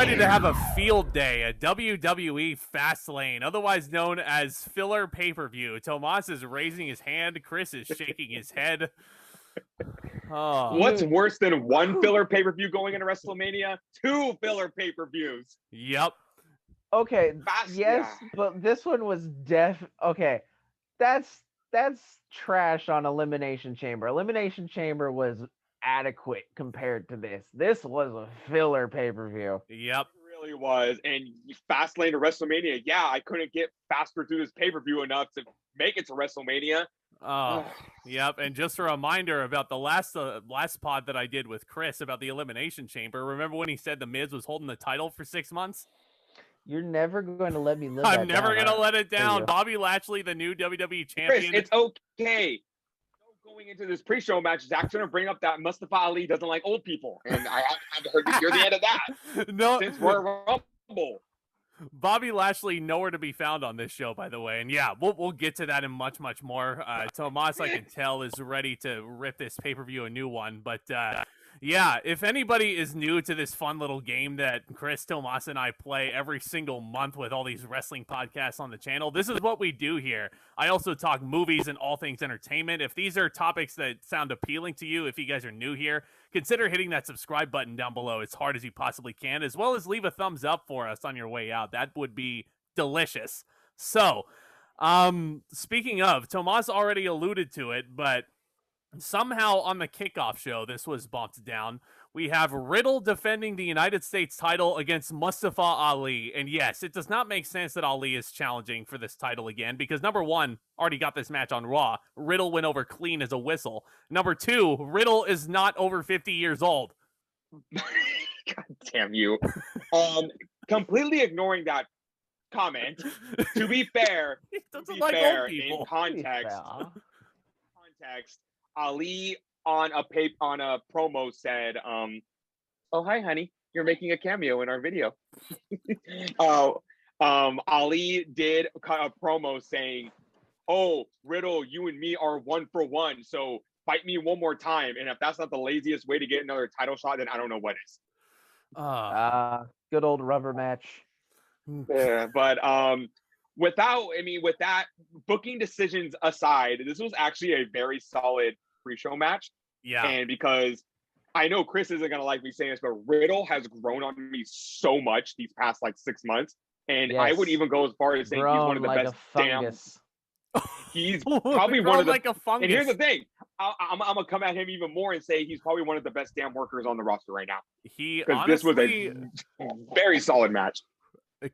ready to have a field day at WWE Fastlane, otherwise known as filler pay-per-view. Tomas is raising his hand. Kris is shaking his head. Oh. What's worse than one filler pay-per-view going into WrestleMania? 2 filler pay-per-views. Yep. Okay, yes, but this one was okay. That's trash on Elimination Chamber. Elimination Chamber was adequate compared to this. This was a filler pay-per-view. Yep. It really was. And Fastlane to WrestleMania, yeah, I couldn't get faster through this pay-per-view enough to make it to WrestleMania. Oh, yep. And just a reminder about the last pod that I did with Kris about the Elimination Chamber. Remember when he said The Miz was holding the title for 6 months? You're never going to let me live I'm never going to let it down. Bobby Lashley, the new WWE champion. Kris, it's okay. Going into this pre-show match, Zack's going to bring up that Mustafa Ali doesn't like old people. And I haven't heard to hear the end of that. No. Since we're Rumble. Bobby Lashley nowhere to be found on this show, by the way. And yeah, we'll get to that and much, much more. Tomas, I can tell, is ready to rip this pay-per-view a new one. But yeah, if anybody is new to this fun little game that Kris, Tomas, and I play every single month with all these wrestling podcasts on the channel, this is what we do here. I also talk movies and all things entertainment. If these are topics that sound appealing to you, if you guys are new here, consider hitting that subscribe button down below as hard as you possibly can, as well as leave a thumbs up for us on your way out. That would be delicious. So, speaking of, Tomas already alluded to it, but somehow on the kickoff show, this was bumped down. We have Riddle defending the United States title against Mustafa Ali. And yes, it does not make sense that Ali is challenging for this title again because number one, already got this match on Raw. Riddle went over clean as a whistle. Number two, Riddle is not over 50 years old. God damn you. Completely ignoring that comment. To be fair, in context, Ali on a promo said, "Oh hi, honey, you're making a cameo in our video." Ali did cut a promo saying, "Oh, Riddle, you and me are 1 for 1, so fight me one more time." And if that's not the laziest way to get another title shot, then I don't know what is. Good old rubber match. Yeah, but with that booking decisions aside, this was actually a very solid pre-show match. Yeah. And because I know Kris isn't going to like me saying this, but Riddle has grown on me so much these past 6 months. And yes, I would even go as far as saying he's one of the best damn. He's probably one of the. Like a fungus. And here's the thing. I'm going to come at him even more and say he's probably one of the best damn workers on the roster right now. This was a very solid match.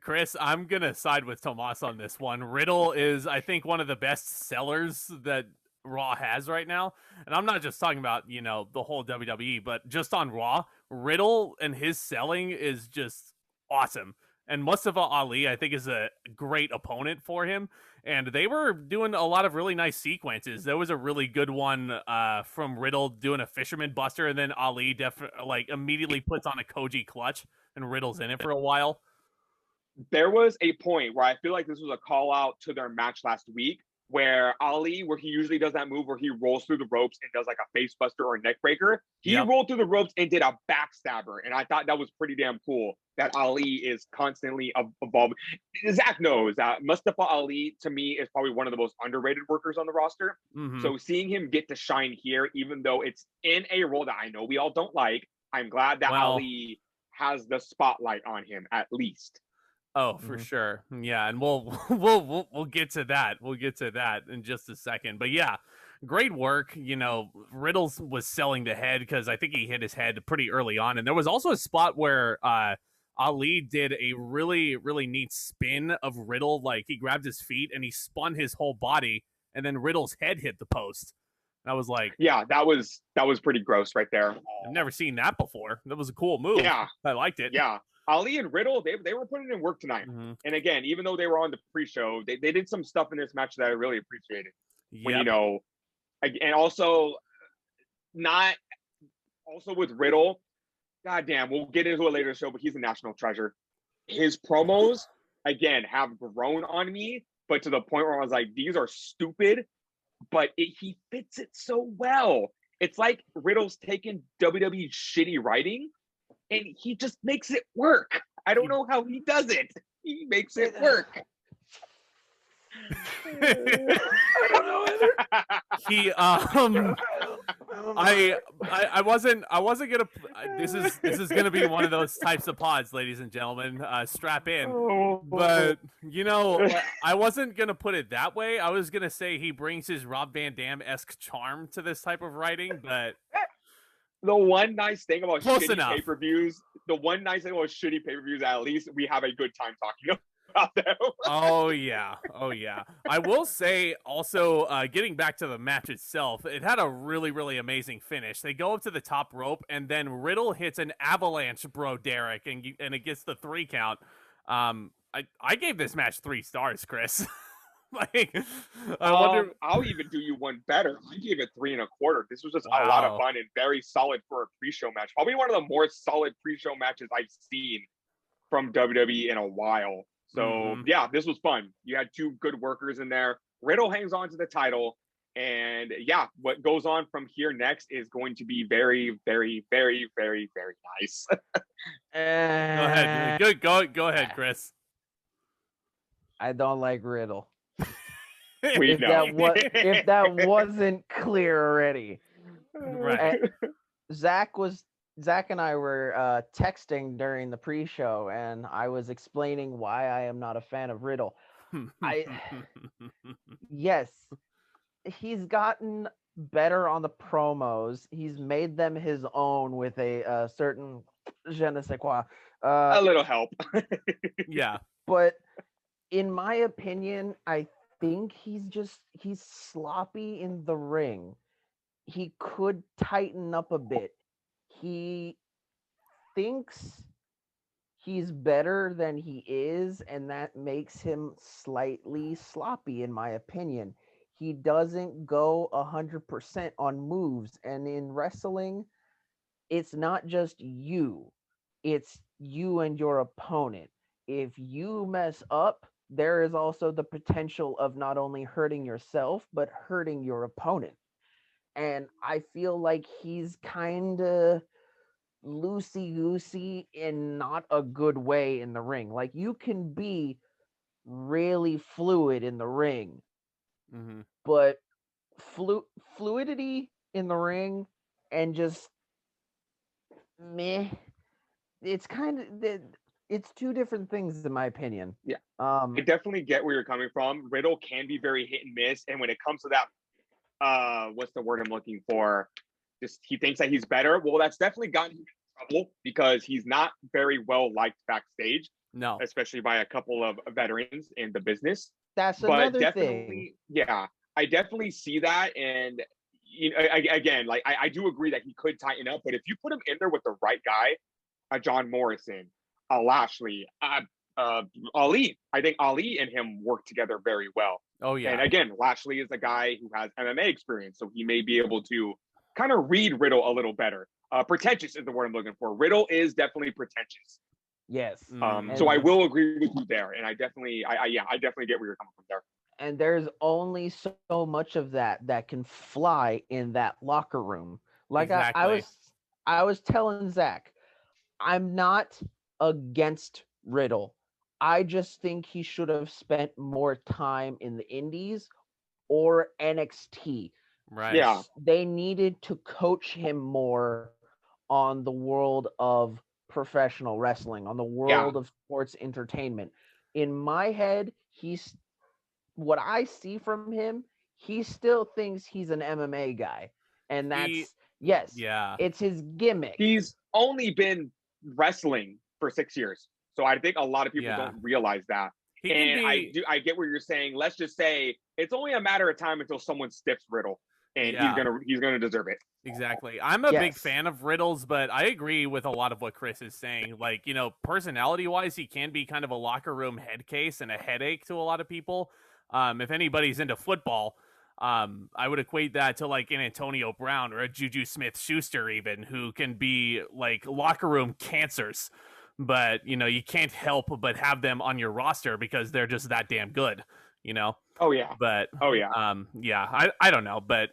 Kris, I'm going to side with Tomas on this one. Riddle is, I think, one of the best sellers that Raw has right now. And I'm not just talking about, the whole WWE, but just on Raw, Riddle and his selling is just awesome. And Mustafa Ali, I think, is a great opponent for him. And they were doing a lot of really nice sequences. There was a really good one from Riddle doing a fisherman buster, and then Ali immediately puts on a Koji clutch, and Riddle's in it for a while. There was a point where I feel like this was a call out to their match last week where Ali, where he usually does that move where he rolls through the ropes and does a face buster or a neck breaker. He rolled through the ropes and did a backstabber. And I thought that was pretty damn cool that Ali is constantly evolving. Zack knows that Mustafa Ali, to me, is probably one of the most underrated workers on the roster. Mm-hmm. So seeing him get to shine here, even though it's in a role that I know we all don't like, I'm glad that Ali has the spotlight on him at least. Oh, for sure. Yeah, and we'll get to that. We'll get to that in just a second. But yeah, great work. Riddle was selling the head because I think he hit his head pretty early on. And there was also a spot where Ali did a really, really neat spin of Riddle. He grabbed his feet and he spun his whole body, and then Riddle's head hit the post. And I was like, yeah, that was pretty gross right there. I've never seen that before. That was a cool move. Yeah, I liked it. Yeah. Ali and Riddle, they were putting in work tonight. Mm-hmm. And again, even though they were on the pre-show, they did some stuff in this match that I really appreciated. Yep. And also with Riddle, goddamn, we'll get into it later in the show, but he's a national treasure. His promos, again, have grown on me, but to the point where I was like, these are stupid, but he fits it so well. It's like Riddle's taken WWE shitty writing, and he just makes it work. I don't know how he does it. He makes it work. I don't know either. He I wasn't gonna. This is gonna be one of those types of pods, ladies and gentlemen. Strap in. But I wasn't gonna put it that way. I was gonna say he brings his Rob Van Dam-esque charm to this type of writing. But the one nice thing about Close shitty enough. pay-per-views, at least we have a good time talking about them. Oh yeah. I will say also, getting back to the match itself, it had a really, really amazing finish. They go up to the top rope, and then Riddle hits an avalanche, bro, Derek, and it gets the 3 count. I gave this match 3 stars, Kris. Like, I wonder. I'll even do you one better. I gave it 3 1/4. This was just a lot of fun and very solid for a pre-show match. Probably one of the more solid pre-show matches I've seen from WWE in a while. So yeah, this was fun. You had 2 good workers in there. Riddle hangs on to the title, and yeah, what goes on from here next is going to be very, very, very, very, very nice. Go ahead. Go ahead, Kris. I don't like Riddle. We If know. if that wasn't clear already. Right. Zack and I were texting during the pre-show, and I was explaining why I am not a fan of Riddle. Yes, he's gotten better on the promos. He's made them his own with a certain je ne sais quoi. A little help. Yeah. But in my opinion, I think he's sloppy in the ring. He could tighten up a bit. He thinks he's better than he is, and that makes him slightly sloppy, in my opinion. He doesn't go 100% on moves, and in wrestling, it's not just you. It's you and your opponent. If you mess up, there is also the potential of not only hurting yourself, but hurting your opponent. And I feel like he's kind of loosey-goosey in not a good way in the ring. Like, you can be really fluid in the ring, but fluidity in the ring and just meh, it's kind of... It's 2 different things, in my opinion. Yeah. I definitely get where you're coming from. Riddle can be very hit and miss. And when it comes to that, what's the word I'm looking for? Just he thinks that he's better. Well, that's definitely gotten him in trouble because he's not very well liked backstage. No. Especially by a couple of veterans in the business. That's another thing. Yeah, I definitely see that. And I do agree that he could tighten up. But if you put him in there with the right guy, John Morrison, Lashley, Ali. I think Ali and him work together very well. Oh, yeah. And again, Lashley is a guy who has MMA experience, so he may be able to kind of read Riddle a little better. Pretentious is the word I'm looking for. Riddle is definitely pretentious. Yes. So I will agree with you there, and I definitely get where you're coming from there. And there's only so much of that can fly in that locker room. Like exactly. I was telling Zack, I'm not against Riddle. I just think he should have spent more time in the Indies or NXT. Right. Yeah. They needed to coach him more on the world of professional wrestling, on the world of sports entertainment. In my head, what I see from him, he still thinks he's an MMA guy. And that's it's his gimmick. He's only been wrestling for 6 years. So I think a lot of people don't realize that. I get what you're saying. Let's just say it's only a matter of time until someone stiffs Riddle, and he's gonna deserve it. Exactly. I'm a big fan of Riddle's, but I agree with a lot of what Kris is saying. Like, personality-wise, he can be kind of a locker room head case and a headache to a lot of people. If anybody's into football, I would equate that to like an Antonio Brown or a Juju Smith-Schuster even, who can be like locker room cancers. But, you can't help but have them on your roster because they're just that damn good, Oh, yeah. But, I don't know, but,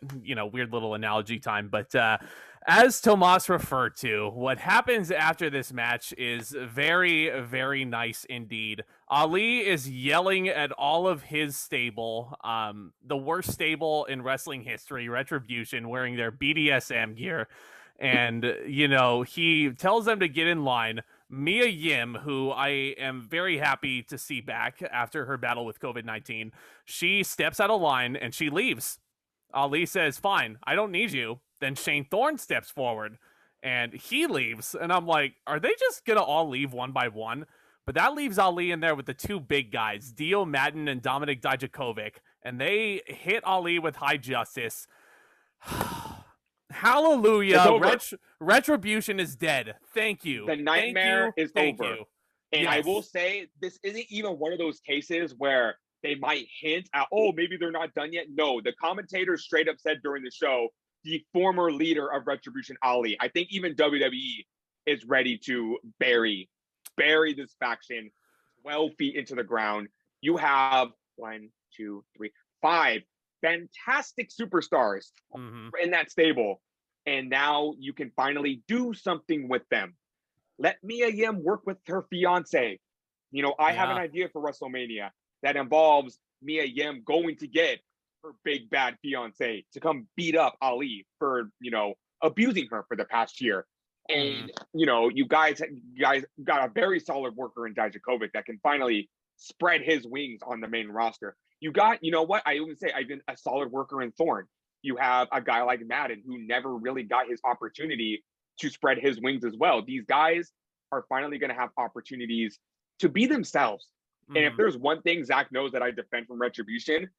weird little analogy time. But As Tomas referred to, what happens after this match is very, very nice indeed. Ali is yelling at all of his stable, the worst stable in wrestling history, Retribution, wearing their BDSM gear. And, he tells them to get in line. Mia Yim, who I am very happy to see back after her battle with COVID-19, she steps out of line and she leaves. Ali says, fine, I don't need you. Then Shane Thorne steps forward and he leaves. And I'm like, are they just going to all leave one by one? But that leaves Ali in there with the two big guys, Dio Madden and Dominik Dijakovic. And they hit Ali with high justice. Hallelujah. Retribution is dead. Thank you. The nightmare is over. You. And yes. I will say, this isn't even one of those cases where they might hint at, oh, maybe they're not done yet. No, the commentators straight up said during the show, the former leader of Retribution, Ali. I think even WWE is ready to bury this faction 12 feet into the ground. You have 1, 2, 3, 5 fantastic superstars in that stable. And now you can finally do something with them. Let Mia Yim work with her fiance. I have an idea for WrestleMania that involves Mia Yim going to get her big bad fiance to come beat up Ali for, abusing her for the past year. And, you guys got a very solid worker in Dijakovic that can finally spread his wings on the main roster. You got, I even say, I've been a solid worker in Thorne. You have a guy like Madden who never really got his opportunity to spread his wings as well. These guys are finally going to have opportunities to be themselves. And if there's one thing Zack knows that I defend from Retribution,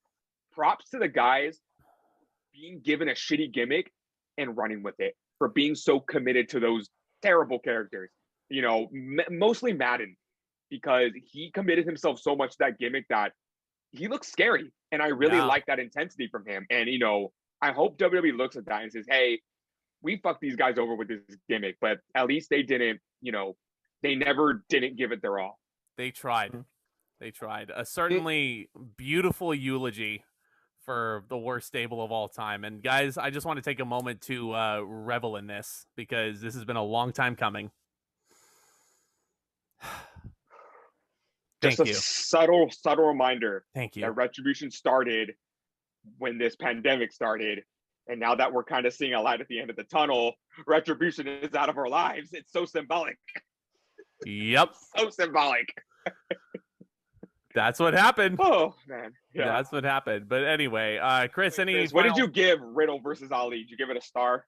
props to the guys being given a shitty gimmick and running with it, for being so committed to those terrible characters. Mostly Madden, because he committed himself so much to that gimmick that he looks scary. And I really like that intensity from him. And, I hope WWE looks at that and says, hey, we fucked these guys over with this gimmick, but at least they didn't, they never didn't give it their all. They tried. They tried. A certainly beautiful eulogy for the worst stable of all time. And guys, I just want to take a moment to revel in this, because this has been a long time coming. Just a subtle reminder. Thank you. That Retribution started when this pandemic started. And now that we're kind of seeing a light at the end of the tunnel, Retribution is out of our lives. It's so symbolic. Yep. So symbolic. That's what happened. Oh, man. Yeah. That's what happened. But anyway, Kris, what did you give Riddle versus Ali? Did you give it a star?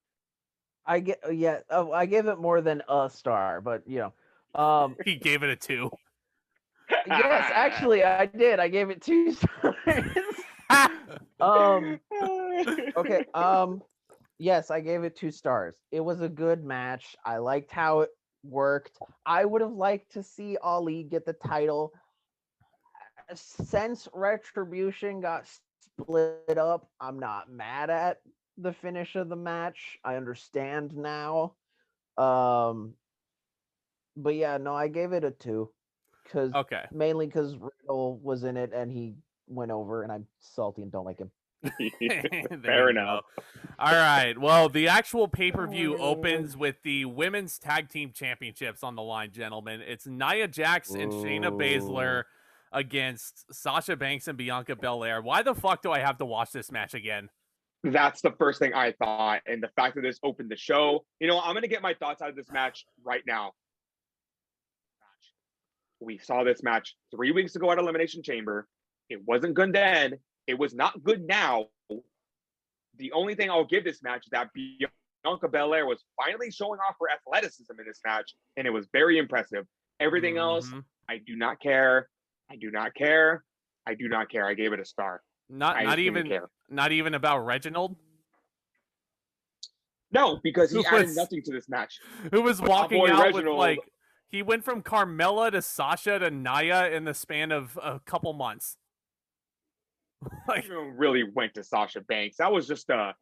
I gave it more than a star, but he gave it a 2. Yes, actually I did. I gave it 2 stars. Okay. Yes, I gave it 2 stars. It was a good match. I liked how it worked. I would have liked to see Ali get the title. Since Retribution got split up, I'm not mad at the finish of the match. I understand now. But yeah, no, I gave it a 2. Mainly because Riddle was in it and he went over, and I'm salty and don't like him. Fair enough. All right. Well, the actual pay-per-view opens with the Women's Tag Team Championships on the line, gentlemen. It's Nia Jax and Shayna Baszler against Sasha Banks and Bianca Belair. Why the fuck do I have to watch this match again? That's the first thing I thought. And the fact that this opened the show, I'm going to get my thoughts out of this match right now. We saw this match 3 weeks ago at Elimination Chamber. It wasn't good then. It was not good now. The only thing I'll give this match is that Bianca Belair was finally showing off her athleticism in this match, and it was very impressive. Everything else, I do not care. I do not care. I do not care. I gave it a star. Not even about Reginald? No, because he added nothing to this match. Who was walking out Reginald, with he went from Carmella to Sasha to Nia in the span of a couple months. Really went to Sasha Banks. That was designed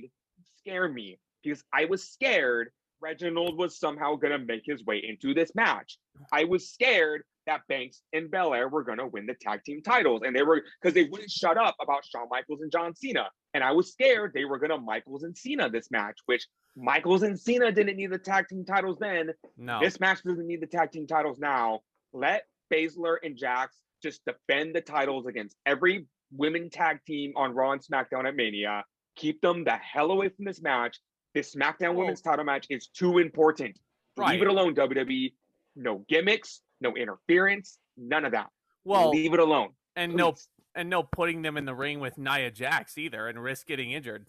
to scare me, because I was scared Reginald was somehow going to make his way into this match. I was scared that Banks and Belair were going to win the tag team titles. And because they wouldn't shut up about Shawn Michaels and John Cena. And I was scared they were going to Michaels and Cena this match, which Michaels and Cena didn't need the tag team titles then. No. This match doesn't need the tag team titles now. Let Baszler and Jax just defend the titles against every women tag team on Raw and SmackDown at Mania. Keep them the hell away from this match. This SmackDown women's title match is too important. Right. Leave it alone, WWE. No gimmicks, no interference, none of that. Well, leave it alone. And please. no putting them in the ring with Nia Jax either and risk getting injured.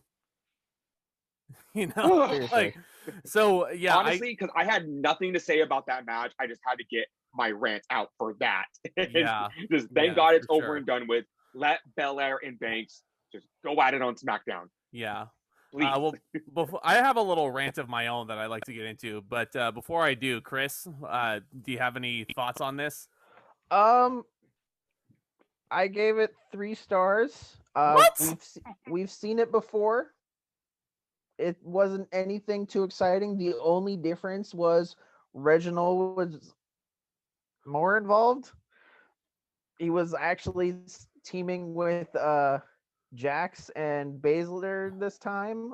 You know, like, so yeah. Honestly, because I had nothing to say about that match, I just had to get my rant out for that. Yeah. Just thank God it's over sure. and done with. Let Belair and Banks just go at it on SmackDown. Yeah. Please. Well, I have a little rant of my own that I'd like to get into, but before I do, Kris, do you have any thoughts on this? I gave it 3 stars. What? We've seen it before. It wasn't anything too exciting. The only difference was Reginald was more involved. He was actually teaming with Jax and Baszler this time.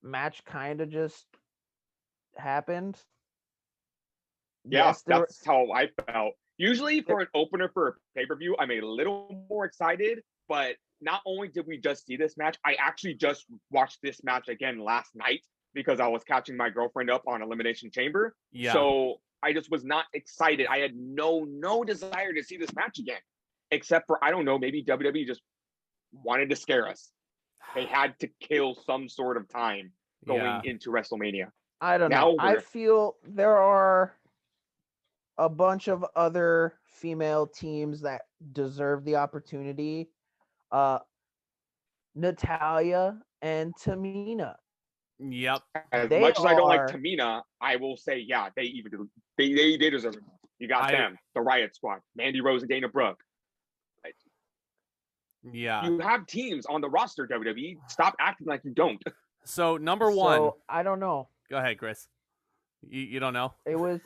Match kind of just happened. Yeah, Yes, that's how I felt. Usually for an opener for a pay-per-view, I'm a little more excited, but not only did we just see this match, I actually just watched this match again last night because I was catching my girlfriend up on Elimination Chamber. Yeah. So I just was not excited. I had no desire to see this match again, except for, I don't know, maybe WWE just wanted to scare us. They had to kill some sort of time going into WrestleMania. I don't know. I feel there are a bunch of other female teams that deserve the opportunity. Natalia and Tamina. Yep. As much as I don't like Tamina, I will say, yeah, they deserve it. You got them, the Riot Squad, Mandy Rose and Dana Brooke. Yeah. You have teams on the roster, WWE. Stop acting like you don't. So number one. So, I don't know. Go ahead, Kris. You don't know? It was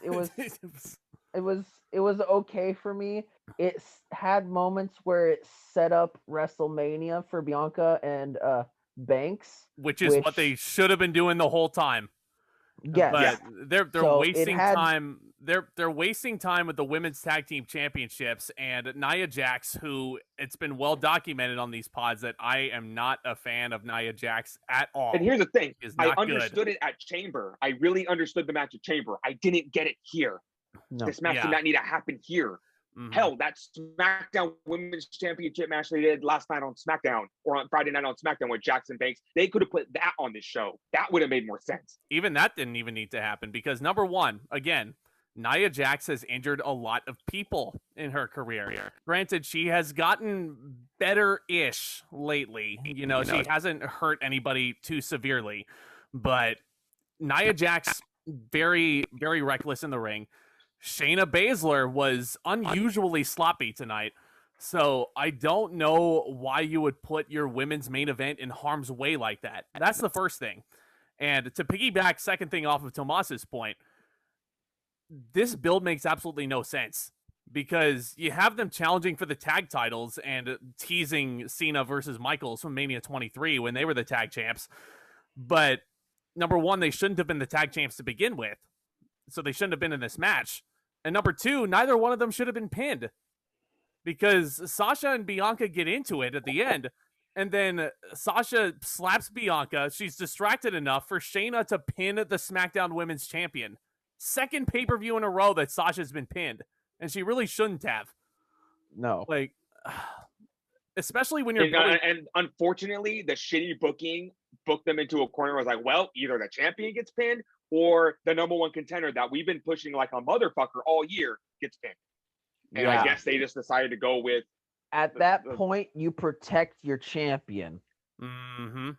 okay for me. It had moments where it set up WrestleMania for Bianca and Banks, which is what they should have been doing the whole time. Yes. But they're wasting time. They're wasting time with the women's tag team championships and Nia Jax, who it's been well documented on these pods that I am not a fan of Nia Jax at all. And here's the thing. I understood good. it at Chamber. I really understood the match at Chamber. I didn't get it here. No. This match did not need to happen here. Mm-hmm. Hell, that SmackDown Women's Championship match they did last night on SmackDown or on Friday night on SmackDown with Jackson Banks, they could have put that on this show. That would have made more sense. Even that didn't even need to happen because number one, again, Nia Jax has injured a lot of people in her career. Granted, she has gotten better-ish lately. You know, she hasn't hurt anybody too severely. But Nia Jax, very, very reckless in the ring. Shayna Baszler was unusually sloppy tonight. So I don't know why you would put your women's main event in harm's way like that. That's the first thing. And to piggyback second thing off of Tomas's point, this build makes absolutely no sense because you have them challenging for the tag titles and teasing Cena versus Michaels from Mania 23 when they were the tag champs. But number one, they shouldn't have been the tag champs to begin with. So they shouldn't have been in this match. And number two, neither one of them should have been pinned because Sasha and Bianca get into it at the end. And then Sasha slaps Bianca. She's distracted enough for Shayna to pin the SmackDown Women's Champion. Second pay-per-view in a row that Sasha's been pinned. And she really shouldn't have. No. Like, especially when you're... And unfortunately, the shitty booking booked them into a corner where it was like, well, either the champion gets pinned or the number one contender that we've been pushing like a motherfucker all year gets pinned. And I guess they just decided to go with... At that point, you protect your champion. Mm-hmm.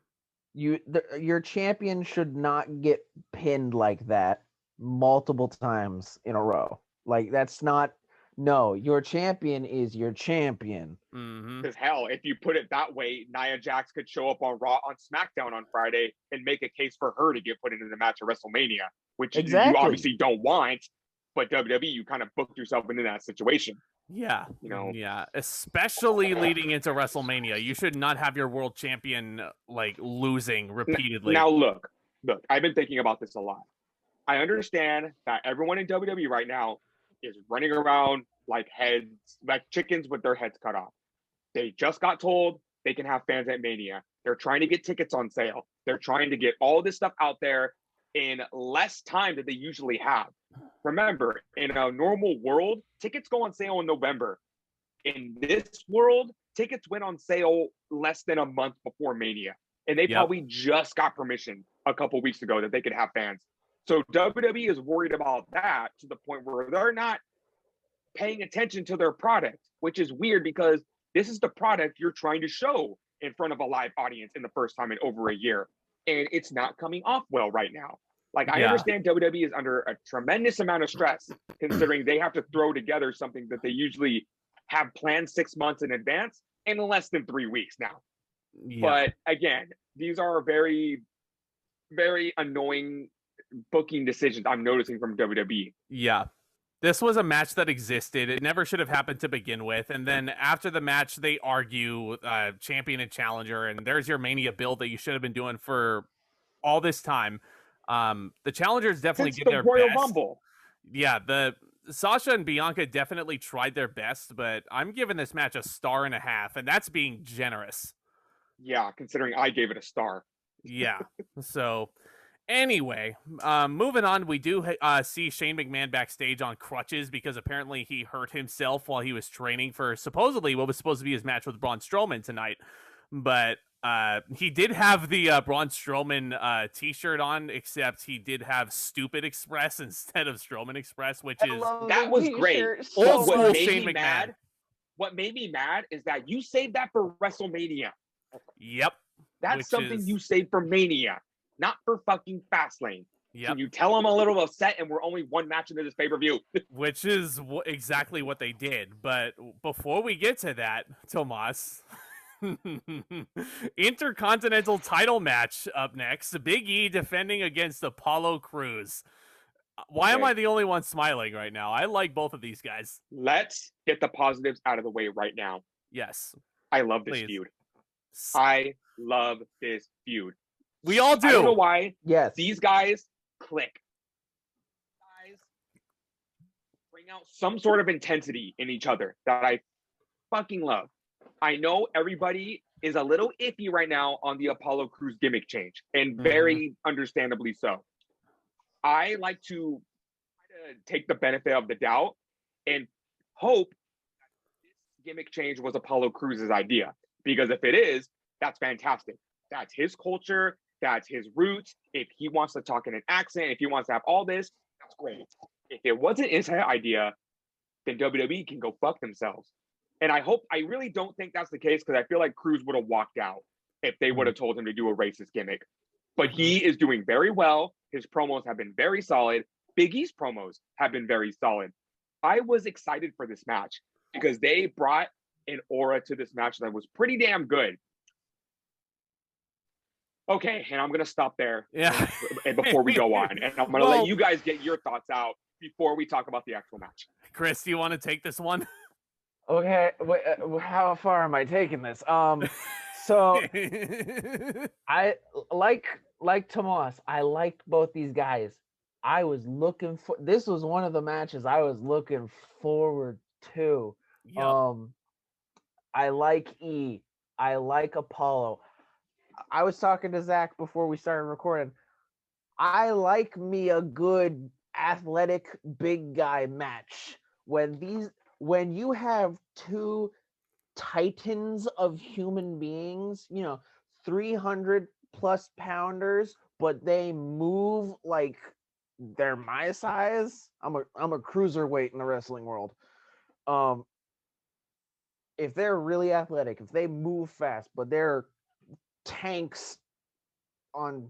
Your champion should not get pinned like that multiple times in a row. Like, that's not No, your champion is your champion. Because hell, if you put it that way, Nia Jax could show up on Raw on SmackDown on Friday and make a case for her to get put into the match at WrestleMania, which you obviously don't want. But WWE, you kind of booked yourself into that situation. Yeah. You know? Yeah. Especially leading into WrestleMania. You should not have your world champion like losing repeatedly. Now look, I've been thinking about this a lot. I understand that everyone in WWE right now is running around like chickens with their heads cut off. They just got told they can have fans at Mania. They're trying to get tickets on sale. They're trying to get all this stuff out there in less time than they usually have. Remember, in a normal world, tickets go on sale in November. In this world, tickets went on sale less than a month before Mania. And they probably just got permission a couple weeks ago that they could have fans. So WWE is worried about that to the point where they're not paying attention to their product, which is weird because this is the product you're trying to show in front of a live audience in the first time in over a year. And it's not coming off well right now. Like, I understand WWE is under a tremendous amount of stress considering they have to throw together something that they usually have planned 6 months in advance in less than 3 weeks now. But again, these are very, very annoying booking decisions I'm noticing from WWE. Yeah. This was a match that existed. It never should have happened to begin with. And then after the match, they argue champion and challenger. And there's your Mania build that you should have been doing for all this time. The challengers definitely did their Royal best. Rumble. Yeah, the Sasha and Bianca definitely tried their best, but I'm giving this match a 1.5 stars, and that's being generous. Yeah, considering I gave it a star. Yeah. So anyway, moving on, we do see Shane McMahon backstage on crutches because apparently he hurt himself while he was training for supposedly what was supposed to be his match with Braun Strowman tonight. But he did have the Braun Strowman t-shirt on, except he did have Stupid Express instead of Strowman Express, which that was great. Old school Shane McMahon. What made me mad is that you saved that for WrestleMania. Yep. That's something you saved for Mania, not for fucking Fastlane. Yep. Can you tell them a little upset and we're only one match into this pay-per-view? Which is exactly what they did. But before we get to that, Tomas, Intercontinental title match up next. Big E defending against Apollo Crews. Why am I the only one smiling right now? I like both of these guys. Let's get the positives out of the way right now. Yes. I love this feud. I love this feud. We all do. I don't know why. Yes. These guys click. Guys bring out some sort of intensity in each other that I fucking love. I know everybody is a little iffy right now on the Apollo Crews gimmick change, and very understandably so. I like to try to take the benefit of the doubt and hope that this gimmick change was Apollo Crews' idea. Because if it is, that's fantastic. That's his culture. That's his roots. If he wants to talk in an accent, if he wants to have all this, that's great. If it wasn't his idea, then WWE can go fuck themselves. And I really don't think that's the case because I feel like Crews would have walked out if they would have told him to do a racist gimmick. But he is doing very well. His promos have been very solid. Big E's promos have been very solid. I was excited for this match because they brought an aura to this match that was pretty damn good. Okay, and I'm going to stop there before we go on. And I'm going to let you guys get your thoughts out before we talk about the actual match. Chris, do you want to take this one? Okay, how far am I taking this? So I like Tomas. I liked both these guys. I was looking for. This was one of the matches I was looking forward to. Yep. I like E. I like Apollo. I was talking to Zack before we started recording. I like me a good athletic big guy match. When you have two titans of human beings, 300 plus pounders, but they move like they're my size. I'm a cruiserweight in the wrestling world. If they're really athletic, if they move fast, but they're tanks on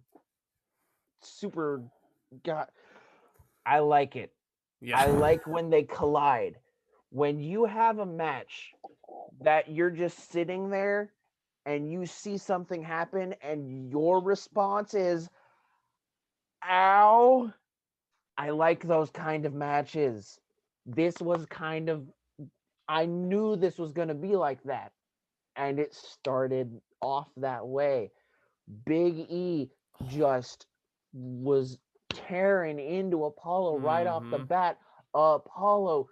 super god, I like it. Yeah. I like when they collide. when you have a match that you're just sitting there and you see something happen and your response is, ow, I like those kind of matches. This was kind of, I knew this was going to be like that. And it started off that way. Big E just was tearing into Apollo right off the bat. Apollo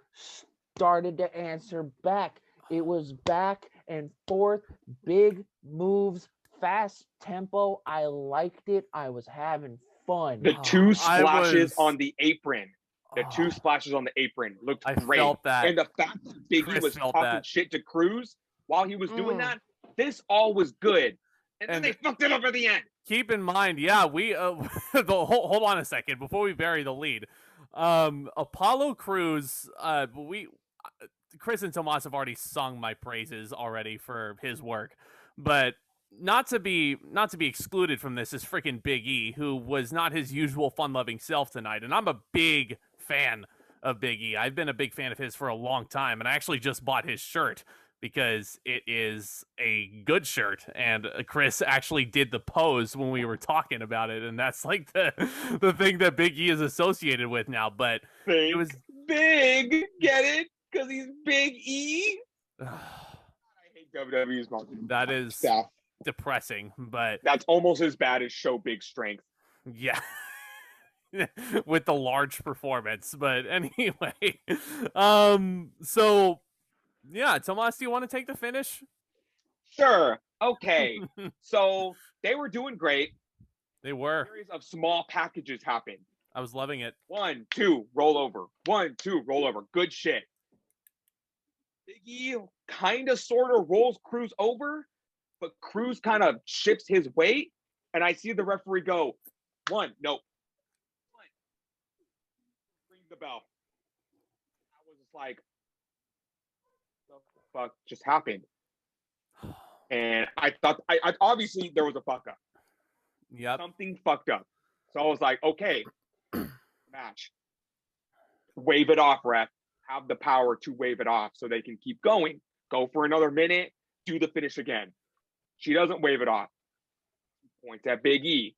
started to answer back. It was back and forth, big moves, fast tempo. I liked it. I was having fun. The two splashes on the apron. The two splashes on the apron looked great. Felt that. And the fact that Big E was talking shit to Cruz while he was doing that, this all was good. And then they fucked it up at the end. Keep in mind, we hold on a second before we bury the lead. Apollo Crews, Kris and Tomas have already sung my praises already for his work, but not to be excluded from this is freaking Big E, who was not his usual fun-loving self tonight, and I'm a big fan of Big E. I've been a big fan of his for a long time, and I actually just bought his shirt because it is a good shirt, and Kris actually did the pose when we were talking about it, and that's like the thing that Big E is associated with now. But it was big, get it? Because he's Big E. I hate WWE's marketing. That is depressing, but that's almost as bad as show big strength. Yeah. With the large performance, but anyway, so yeah, Tomas, do you want to take the finish? Sure. Okay. So they were doing great. They were. A series of small packages happened. I was loving it. 1, 2, roll over. 1, 2, roll over. Good shit. Big E kind of sort of rolls Cruz over, but Cruz kind of shifts his weight, and I see the referee go, 1, no. 1. Ring the bell. I was just like, what the fuck just happened? And I thought, I obviously there was a fuck up. Yep. Something fucked up. So I was like, okay, match. Wave it off, ref. Have the power to wave it off so they can keep going. Go for another minute. Do the finish again. She doesn't wave it off. Points at Big E.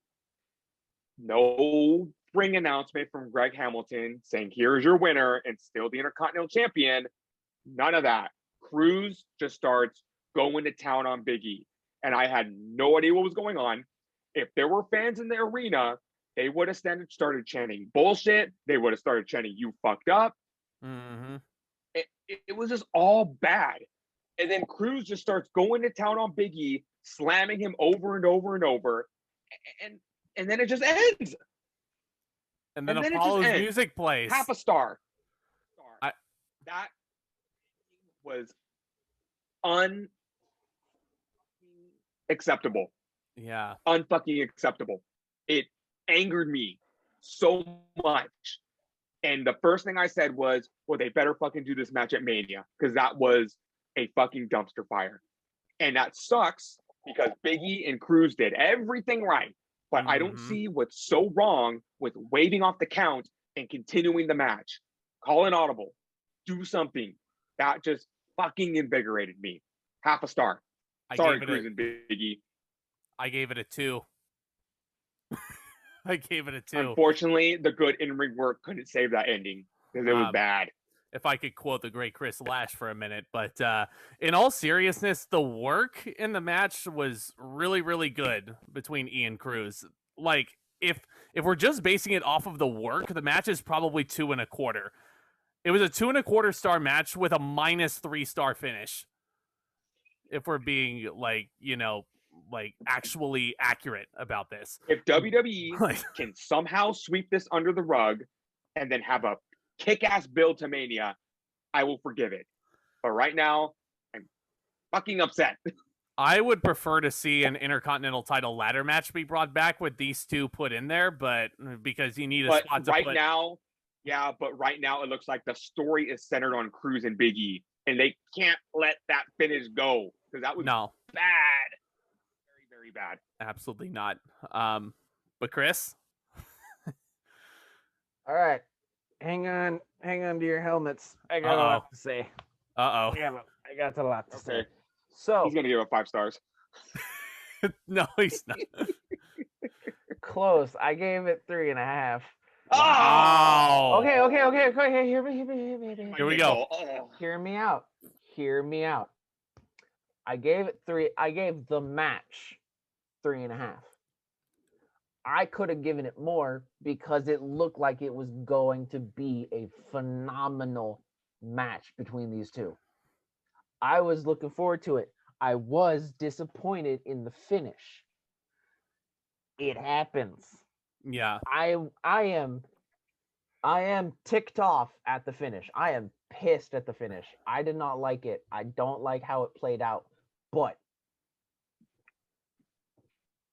No ring announcement from Greg Hamilton saying, here's your winner and still the Intercontinental Champion. None of that. Cruz just starts going to town on Big E. And I had no idea what was going on. If there were fans in the arena, they would have started chanting bullshit. They would have started chanting, you fucked up. Mm-hmm. It was just all bad. And then Cruz just starts going to town on Big E, slamming him over and over and over. And then it just ends. And then Apollo's music plays. Half a star. That was unacceptable. Yeah. Unfucking acceptable. It angered me so much. And the first thing I said was, well, they better fucking do this match at Mania, because that was a fucking dumpster fire. And that sucks because Big E and Cruz did everything right. But I don't see what's so wrong with waving off the count and continuing the match. Call an audible. Do something. That just fucking invigorated me. Half a star. Sorry, Cruz and Big E. I gave it a 2. I gave it a 2. Unfortunately, the good in-ring work couldn't save that ending because it was bad. If I could quote the great Kris Lash for a minute, but in all seriousness, the work in the match was really, really good between E and Cruz. Like, if we're just basing it off of the work, the match is probably 2.25. It was a 2.25 star match with a -3 star finish. If we're being actually accurate about this. If WWE can somehow sweep this under the rug and then have a kick-ass build to Mania, I will forgive it. But right now, I'm fucking upset. I would prefer to see an Intercontinental title ladder match be brought back with these two put in there, but because you need a spot to right now, yeah, but right now it looks like the story is centered on Cruz and Big E, and they can't let that finish go because that was bad. Very bad. Absolutely not. But Kris? All right. hang on to your helmets. I got a lot to say. Uh-oh. I got a lot to say. Okay. So He's gonna give it 5 stars. No, he's not. close. I gave it 3.5. Wow. Okay. Hear me. Here we go. Hear me out. I gave it 3. I gave the match 3.5. I could have given it more because it looked like it was going to be a phenomenal match between these two. I was looking forward to it. I was disappointed in the finish. It happens. Yeah. I am ticked off at the finish. I am pissed at the finish. I did not like it. I don't like how it played out. But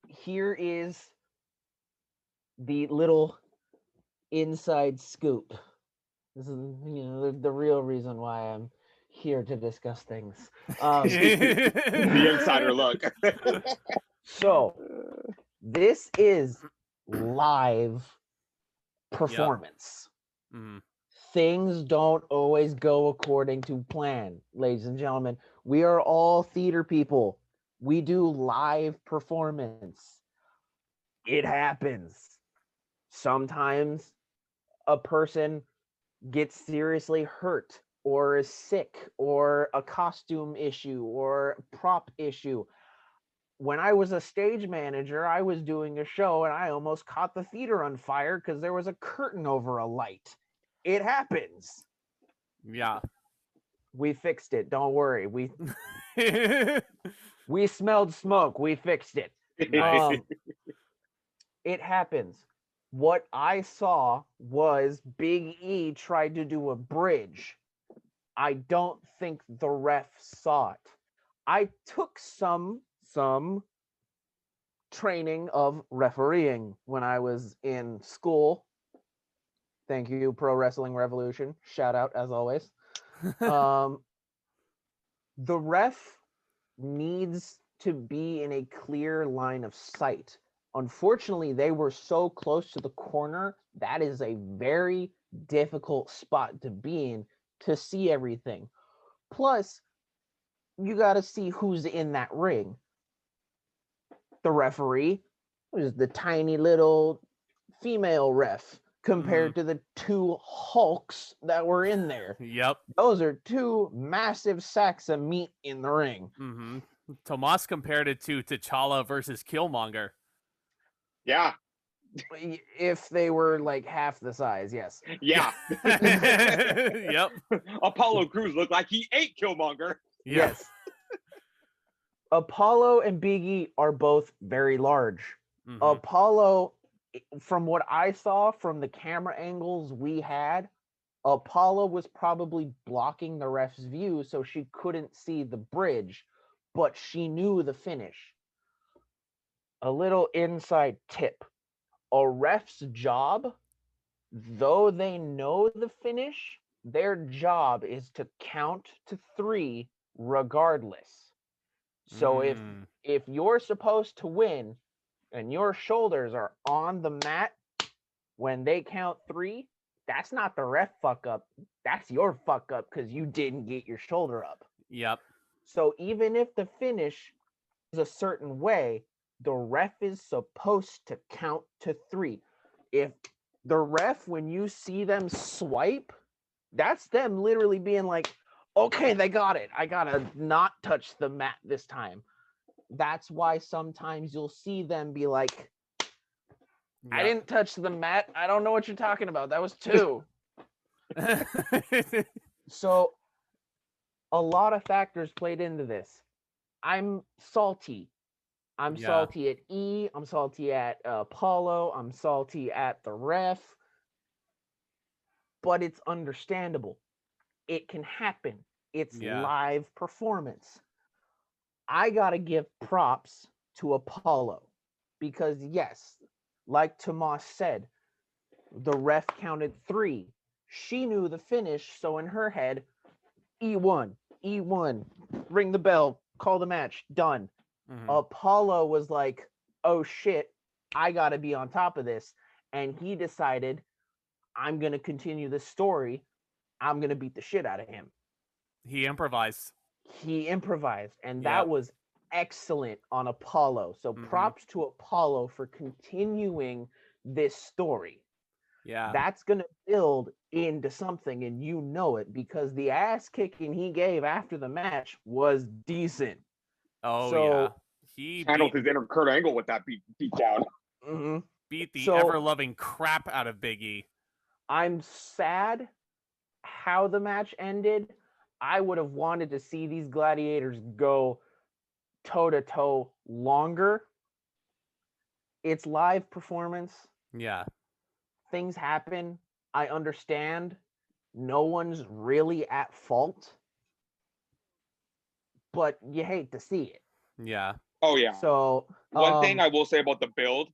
here is the little inside scoop. This is, the real reason why I'm here to discuss things. The insider look. So, this is live performance. Yep. Mm-hmm. Things don't always go according to plan, ladies and gentlemen. We are all theater people. We do live performance. It happens. Sometimes a person gets seriously hurt or is sick or a costume issue or prop issue. When I was a stage manager, I was doing a show and I almost caught the theater on fire because there was a curtain over a light. It happens. Yeah. We fixed it. Don't worry. We smelled smoke. We fixed it. It happens. What I saw was Big E tried to do a bridge. I don't think the ref saw it. I took some training of refereeing when I was in school. Thank you, Pro Wrestling Revolution. Shout out as always. The ref needs to be in a clear line of sight. Unfortunately, they were so close to the corner. That is a very difficult spot to be in to see everything. Plus, you got to see who's in that ring. The referee was the tiny little female ref compared to the 2 hulks that were in there. Yep. Those are 2 massive sacks of meat in the ring. Mm-hmm. Tomas compared it to T'Challa versus Killmonger. Yeah. If they were like half the size, yes. Yeah. Yep. Apollo Crews looked like he ate Killmonger. Yes. Apollo and Big E are both very large. Mm-hmm. Apollo, from what I saw from the camera angles we had, Apollo was probably blocking the ref's view so she couldn't see the bridge, but she knew the finish. A little inside tip. A ref's job, though they know the finish, their job is to count to 3 regardless. So if you're supposed to win and your shoulders are on the mat when they count 3, that's not the ref fuck up. That's your fuck up because you didn't get your shoulder up. Yep. So even if the finish is a certain way, the ref is supposed to count to 3. If the ref, when you see them swipe, that's them literally being like, okay, they got it. I gotta not touch the mat this time. That's why sometimes you'll see them be like, I didn't touch the mat. I don't know what you're talking about. That was 2. So a lot of factors played into this. I'm salty. I'm salty at E. I'm salty at Apollo. I'm salty at the ref. But it's understandable. It can happen. It's live performance. I got to give props to Apollo because, yes, like Tomas said, the ref counted 3. She knew the finish, so in her head, E1, ring the bell, call the match, done. Mm-hmm. Apollo was like, oh shit, I got to be on top of this. And he decided, I'm going to continue this story. I'm going to beat the shit out of him. He improvised. And that was excellent on Apollo. So props to Apollo for continuing this story. Yeah. That's going to build into something, and you know it, because the ass kicking he gave after the match was decent. Oh, so, he handled his inner Kurt Angle with that beat down. Beat the ever-loving crap out of Big E. I'm sad how the match ended. I would have wanted to see these gladiators go toe-to-toe longer. It's live performance. Yeah. Things happen. I understand. No one's really at fault. But you hate to see it. Yeah. Oh, yeah. So one thing I will say about the build,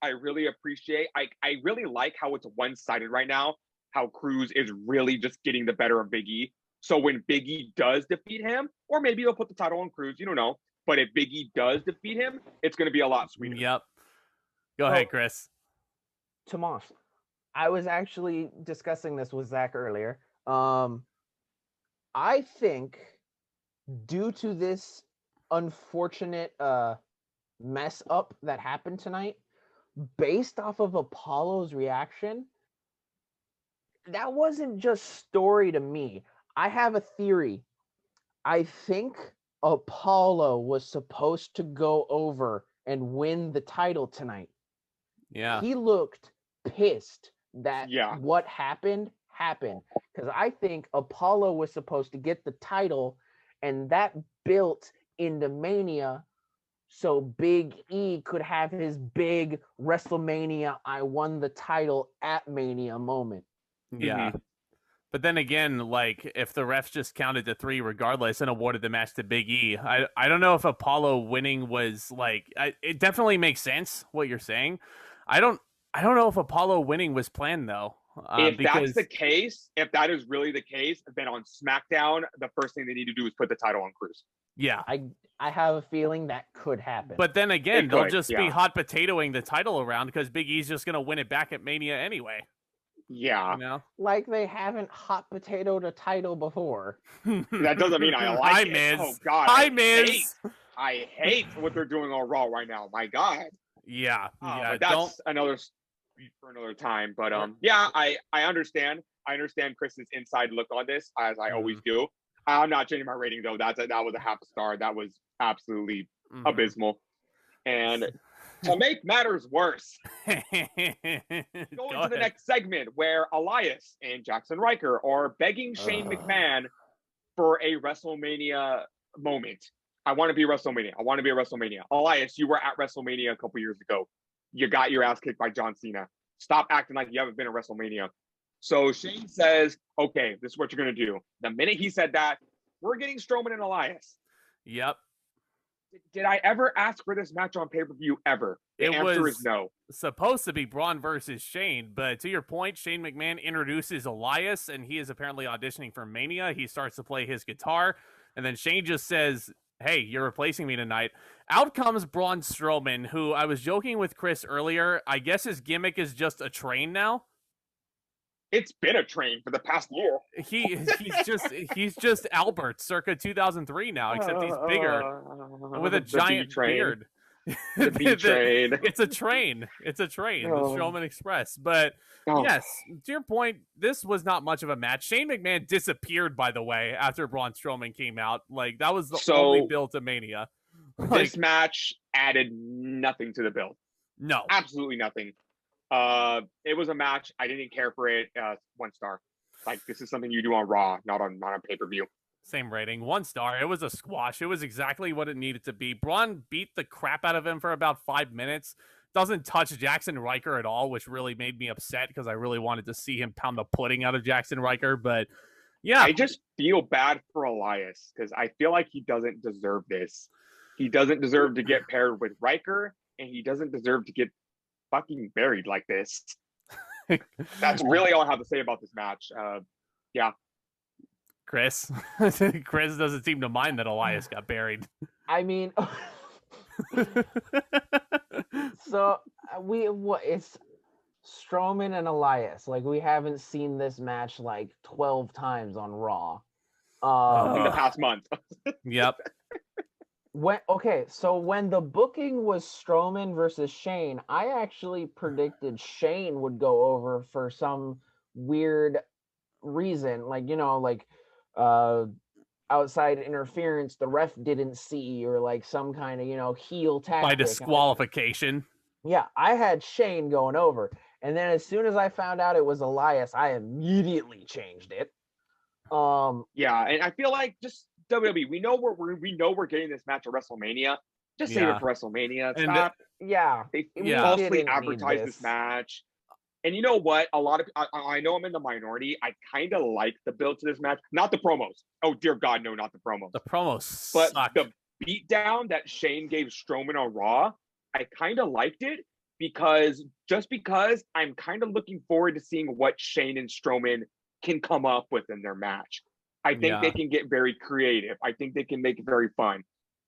I really appreciate, I really like how it's one-sided right now, how Cruz is really just getting the better of Big E. So when Big E does defeat him, or maybe they'll put the title on Cruz, you don't know. But if Big E does defeat him, it's going to be a lot sweeter. Yep. Go ahead, Chris. Tomas, I was actually discussing this with Zack earlier. I think due to this unfortunate mess up that happened tonight, based off of Apollo's reaction, that wasn't just story to me. I have a theory. I think Apollo was supposed to go over and win the title tonight. Yeah. He looked pissed that what happened. Because I think Apollo was supposed to get the title, and that built into Mania so Big E could have his big WrestleMania, I won the title at Mania moment. Yeah. But then again, like, if the refs just counted to 3 regardless and awarded the match to Big E, I don't know if Apollo winning was, like, it definitely makes sense, what you're saying. I don't know if Apollo winning was planned, though. If that's the case, if that is really the case, then on SmackDown, the first thing they need to do is put the title on Cruz. Yeah. I have a feeling that could happen. But then again, they'll just be hot potatoing the title around because Big E's just going to win it back at Mania anyway. Yeah. You know? Like they haven't hot potatoed a title before. That doesn't mean I like it. Miz. Oh, God. Hi, Miz. I hate what they're doing on Raw right now. My God. Yeah. But that's another for another time. But I understand. I understand Chris's inside look on this, as I always do. I'm not changing my rating, though. That was a half a star. That was absolutely abysmal. And to make matters worse, go into the next segment where Elias and Jackson Ryker are begging Shane McMahon for a WrestleMania moment. I want to be WrestleMania. Elias, you were at WrestleMania a couple years ago. You got your ass kicked by John Cena. Stop acting like you haven't been at WrestleMania. So Shane says, okay, this is what you're going to do. The minute he said that, we're getting Strowman and Elias. Yep. Did I ever ask for this match on pay-per-view ever? The answer is no. Supposed to be Braun versus Shane, but to your point, Shane McMahon introduces Elias, and he is apparently auditioning for Mania. He starts to play his guitar, and then Shane just says, hey, you're replacing me tonight. Out comes Braun Strowman, who I was joking with Chris earlier. I guess his gimmick is just a train now. It's been a train for the past year. He's just Albert circa 2003 now, except he's bigger with a giant beard. It's a train. The Strowman Express. But yes, to your point, this was not much of a match. Shane McMahon disappeared, by the way, after Braun Strowman came out. Like, that was the only build to Mania. This match added nothing to the build. No, absolutely nothing. It was a match. I didn't care for it. 1 star. Like, this is something you do on Raw, not on pay-per-view. Same rating, 1 star. It was a squash. It was exactly what it needed to be. Braun beat the crap out of him for about 5 minutes. Doesn't touch Jackson Ryker at all, which really made me upset because I really wanted to see him pound the pudding out of Jackson Ryker. But yeah, I just feel bad for Elias because I feel like he doesn't deserve this. He doesn't deserve to get paired with Ryker, and he doesn't deserve to get fucking buried like this. That's really all I have to say about this match. Yeah. Chris doesn't seem to mind that Elias got buried. I mean, Strowman and Elias. Like, we haven't seen this match like 12 times on Raw. In the past month. Yep. So when the booking was Strowman versus Shane, I actually predicted Shane would go over for some weird reason, like, outside interference the ref didn't see, or like some kind of heel tactic By disqualification. Yeah, I had Shane going over, and then as soon as I found out it was Elias, I immediately changed it. Yeah, and I feel like just WWE, we know we're getting this match at WrestleMania. Just save it for WrestleMania. Stop. They falsely advertise this match. And you know what? A lot of I know I'm in the minority. I kind of like the build to this match, not the promos. Oh dear God, no, not the promos. The promos, but suck. the beatdown that Shane gave Strowman on Raw, I kind of liked it because I'm kind of looking forward to seeing what Shane and Strowman can come up with in their match. I think they can get very creative. I think they can make it very fun.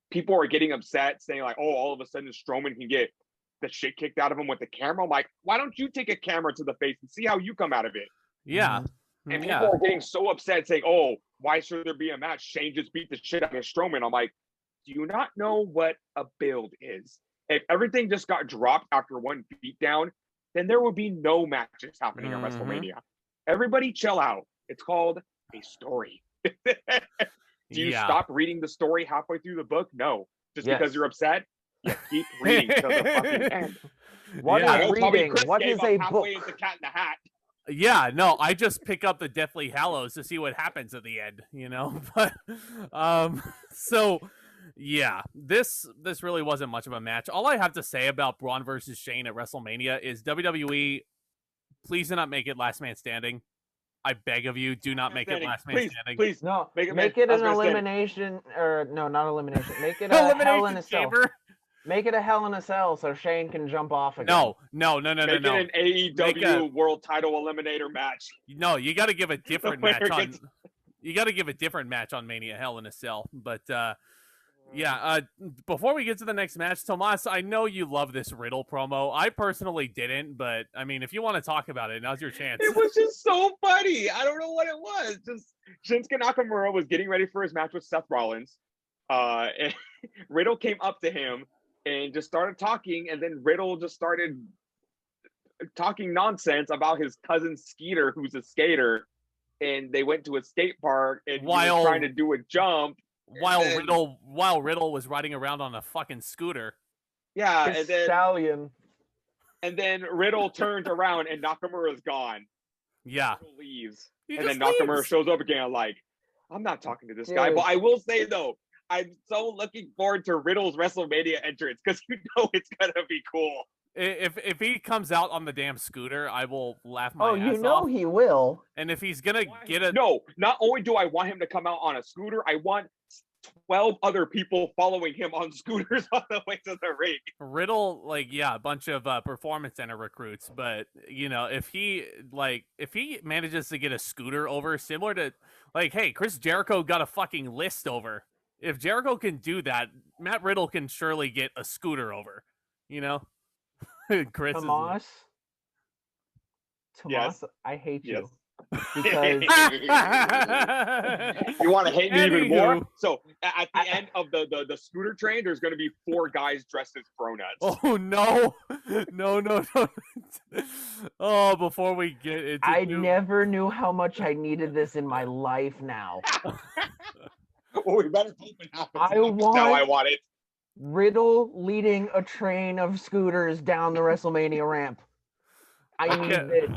People are getting upset saying like, oh, all of a sudden Strowman can get the shit kicked out of him with the camera. I'm like, why don't you take a camera to the face and see how you come out of it? Yeah. And people are getting so upset saying, oh, why should there be a match? Shane just beat the shit out of Strowman. I'm like, do you not know what a build is? If everything just got dropped after one beatdown, then there would be no matches happening at WrestleMania. Everybody chill out. It's called a story. Do you stop reading the story halfway through the book? No. Just because you're upset? You keep reading to the fucking end. What is reading? What is a book? Into Cat in the Hat. Yeah, no, I just pick up the Deathly Hallows to see what happens at the end, But so yeah, this really wasn't much of a match. All I have to say about Braun versus Shane at WrestleMania is WWE, please do not make it last man standing. I beg of you, do not make it last man standing. Please, no, make it an elimination, or no, not elimination. Make it a Hell in a Cell. Make it a Hell in a Cell so Shane can jump off again. No. Make it an AEW World Title Eliminator match. No, you got to give a different match on. You got to give a different match on Mania Hell in a Cell, but. Before we get to the next match, Tomas, I know you love this Riddle promo. I personally didn't, but I mean, if you want to talk about it, now's your chance. It was just so funny. I don't know what it was. Just Shinsuke Nakamura was getting ready for his match with Seth Rollins. And Riddle came up to him and just started talking, and then Riddle just started talking nonsense about his cousin Skeeter, who's a skater, and they went to a skate park and he was trying to do a jump. While Riddle was riding around on a fucking scooter. Yeah, and then stallion. And then Riddle turns around and Nakamura's gone. Yeah. Riddle leaves. And then Nakamura shows up again like, I'm not talking to this guy. But I will say though, I'm so looking forward to Riddle's WrestleMania entrance because it's gonna be cool. If he comes out on the damn scooter, I will laugh my ass off. Oh, he will. And if he's gonna get a no, not only do I want him to come out on a scooter, I want 12 other people following him on scooters on the way to the ring. Riddle, a bunch of performance center recruits, but if he manages to get a scooter over, similar to hey, Chris Jericho got a fucking list over. If Jericho can do that, Matt Riddle can surely get a scooter over. Chris Tomas, yes. I hate you. Yes. Because you want to hate me even more? So at the end of the scooter train, there's going to be 4 guys dressed as Bronuts. Oh no. Oh, before we get into I never knew how much I needed this in my life now. Well, we better hope it happens. I want it. Riddle leading a train of scooters down the WrestleMania ramp. I need this.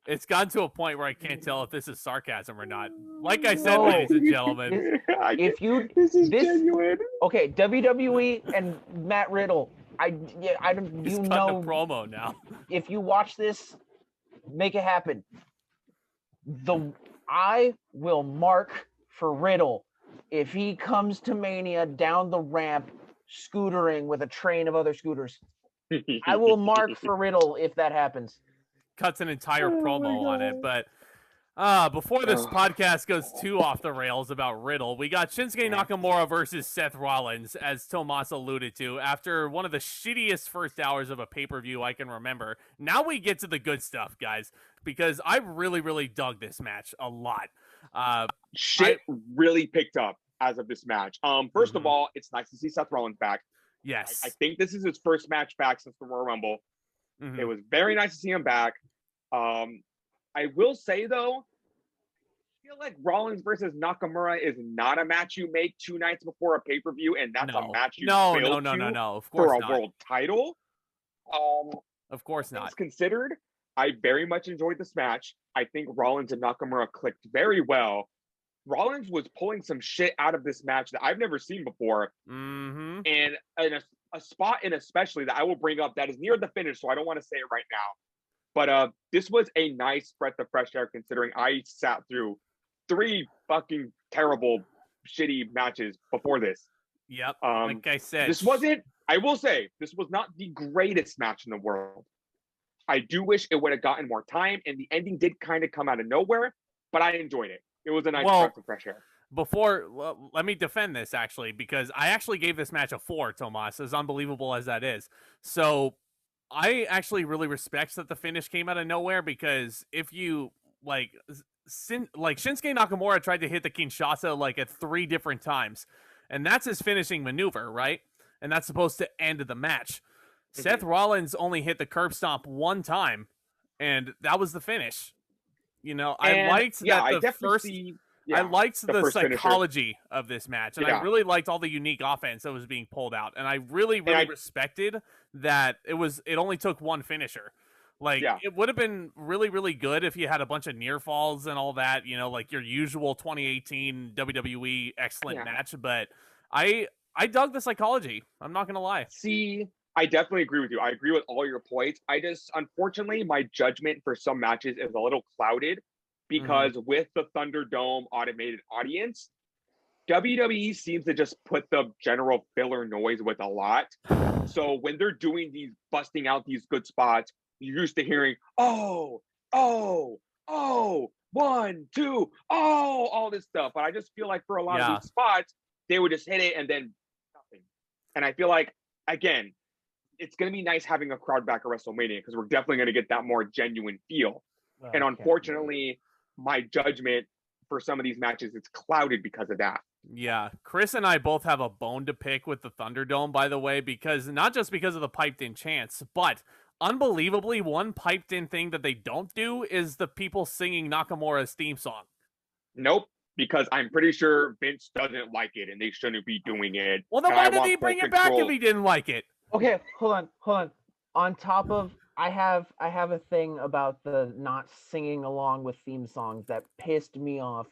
It's gotten to a point where I can't tell if this is sarcasm or not. Like I said, ladies and gentlemen, this is genuine. Okay, WWE and Matt Riddle. I don't. He's cutting a promo now. If you watch this, make it happen. I will mark for Riddle if he comes to Mania down the ramp, scootering with a train of other scooters. I will mark for Riddle if that happens. Cuts an entire promo on it, but Before this podcast goes too off the rails about Riddle, we got Shinsuke Nakamura versus Seth Rollins, as Tomas alluded to, after one of the shittiest first hours of a pay-per-view I can remember. Now we get to the good stuff, guys, because I really, really dug this match a lot. Shit really picked up as of this match. First of all, it's nice to see Seth Rollins back. Yes. I think this is his first match back since the Royal Rumble. It was very nice to see him back. I will say, though, I feel like Rollins versus Nakamura is not a match you make 2 nights before a pay-per-view, and that's a match you no, of course for a not. world title. Of course not. Things considered, I very much enjoyed this match. I think Rollins and Nakamura clicked very well. Rollins was pulling some shit out of this match that I've never seen before. And a spot, and especially that I will bring up that is near the finish, so I don't want to say it right now. But this was a nice breath of fresh air, considering I sat through 3 fucking terrible, shitty matches before this. Yep. Like I said, I will say, this was not the greatest match in the world. I do wish it would have gotten more time, and the ending did kind of come out of nowhere, but I enjoyed it. It was a nice breath of fresh air. Let me defend this, actually, because I actually gave this match a 4, Tomas, as unbelievable as that is. So I actually really respect that the finish came out of nowhere, because if you Shinsuke Nakamura tried to hit the Kinshasa at 3 different times, and that's his finishing maneuver, right? And that's supposed to end the match. Seth Rollins only hit the curb stomp 1 time, and that was the finish. I liked I liked the psychology of this match, and I really liked all the unique offense that was being pulled out, and I really, really respected that it only took 1 finisher. It would have been really, really good if you had a bunch of near falls and all that, like your usual 2018 WWE excellent match, but I dug the psychology. I'm not going to lie. See, I definitely agree with you. I agree with all your points. Unfortunately, my judgment for some matches is a little clouded, because with the Thunderdome automated audience, WWE seems to just put the general filler noise with a lot. So when they're doing busting out these good spots, you're used to hearing, oh, 1, 2, all this stuff. But I just feel like for a lot of these spots, they would just hit it and then nothing. And I feel like, again, it's going to be nice having a crowd back at WrestleMania, because we're definitely going to get that more genuine feel. And unfortunately, my judgment for some of these matches is clouded because of that. Yeah, Kris and I both have a bone to pick with the Thunderdome, by the way, because not just because of the piped-in chants, but unbelievably, one piped-in thing that they don't do is the people singing Nakamura's theme song. Nope, because I'm pretty sure Vince doesn't like it, and they shouldn't be doing it. Well, then why did he bring it back if he didn't like it? Okay, hold on. On top of, I have a thing about the not singing along with theme songs that pissed me off.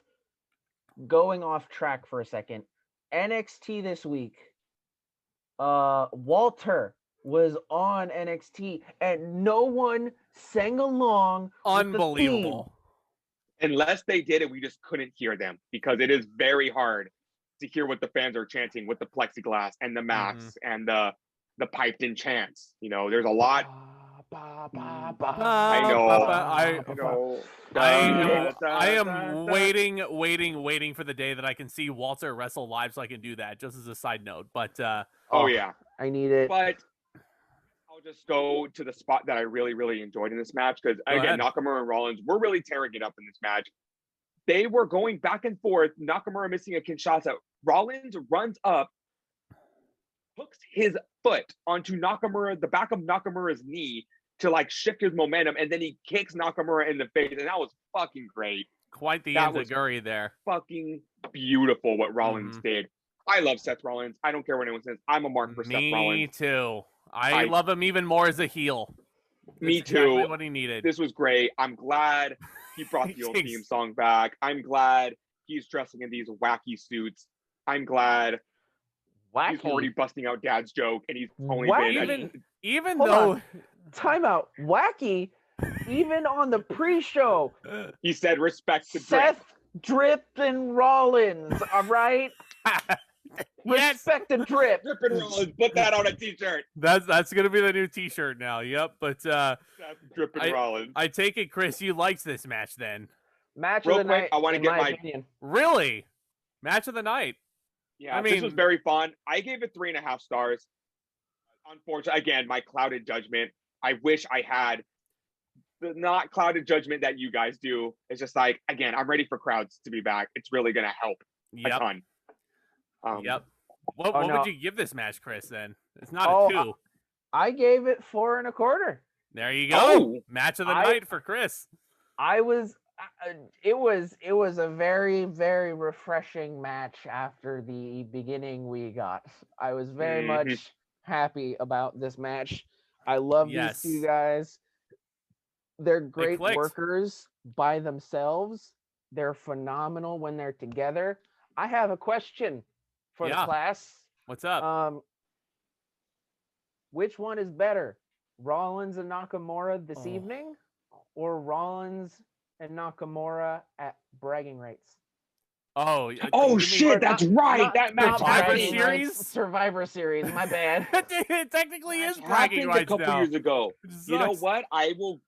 Going off track for a second, NXT this week, Walter was on NXT and no one sang along. Unbelievable. With the theme. Unless they did it, we just couldn't hear them, because it is very hard to hear what the fans are chanting with the plexiglass and the masks and the piped in chants. There's a lot. I am waiting for the day that I can see Walter wrestle live, so I can do that, just as a side note. But I need it. But I'll just go to the spot that I really, really enjoyed in this match, because again, Nakamura and Rollins were really tearing it up in this match. They were going back and forth. Nakamura missing a Kinshasa. Rollins runs up, hooks his foot onto the back of Nakamura's knee to shift his momentum, and then he kicks Nakamura in the face, and that was fucking great. Quite the enziguri there. Fucking beautiful what Rollins did. I love Seth Rollins. I don't care what anyone says. I'm a mark for Seth Rollins. Me too. I love him even more as a heel. Me too. Exactly what he needed. This was great. I'm glad he brought the old theme song back. I'm glad he's dressing in these wacky suits. I'm glad he's already busting out Dad's joke, and he's only been even though timeout wacky. Even on the pre-show, he said respect the Seth Drip and Rollins. All right. Respect the drip. Drip and Rollins. Put that on a t-shirt. That's gonna be the new t-shirt now. Yep. But Seth Drip and Rollins. I take it, Kris, you liked this match then. Match Real of the quick, night. I want to in get my my opinion. Really? Match of the night. Yeah, I this was mean- very fun. I gave it 3.5 stars. Unfortunately, again, my clouded judgment. I wish I had the not clouded judgment that you guys do. It's just like, again, I'm ready for crowds to be back. It's really gonna help a Yep. ton. Yep. What no. would you give this match, Kris? Then it's not a 2. I gave it 4.25. There you go. Oh, Match of the night for Kris. I was. It was a very, very refreshing match after the beginning we got. I was very much happy about this match. I love these two guys. They're great workers by themselves. They're phenomenal when they're together. I have a question for the class. What's up? Which one is better, Rollins and Nakamura this evening, or Rollins and Nakamura at bragging rights? Oh shit, that's right. That match happened. Survivor Series. My bad. It technically is bragging rights a couple years ago. You know Sucks. what? I will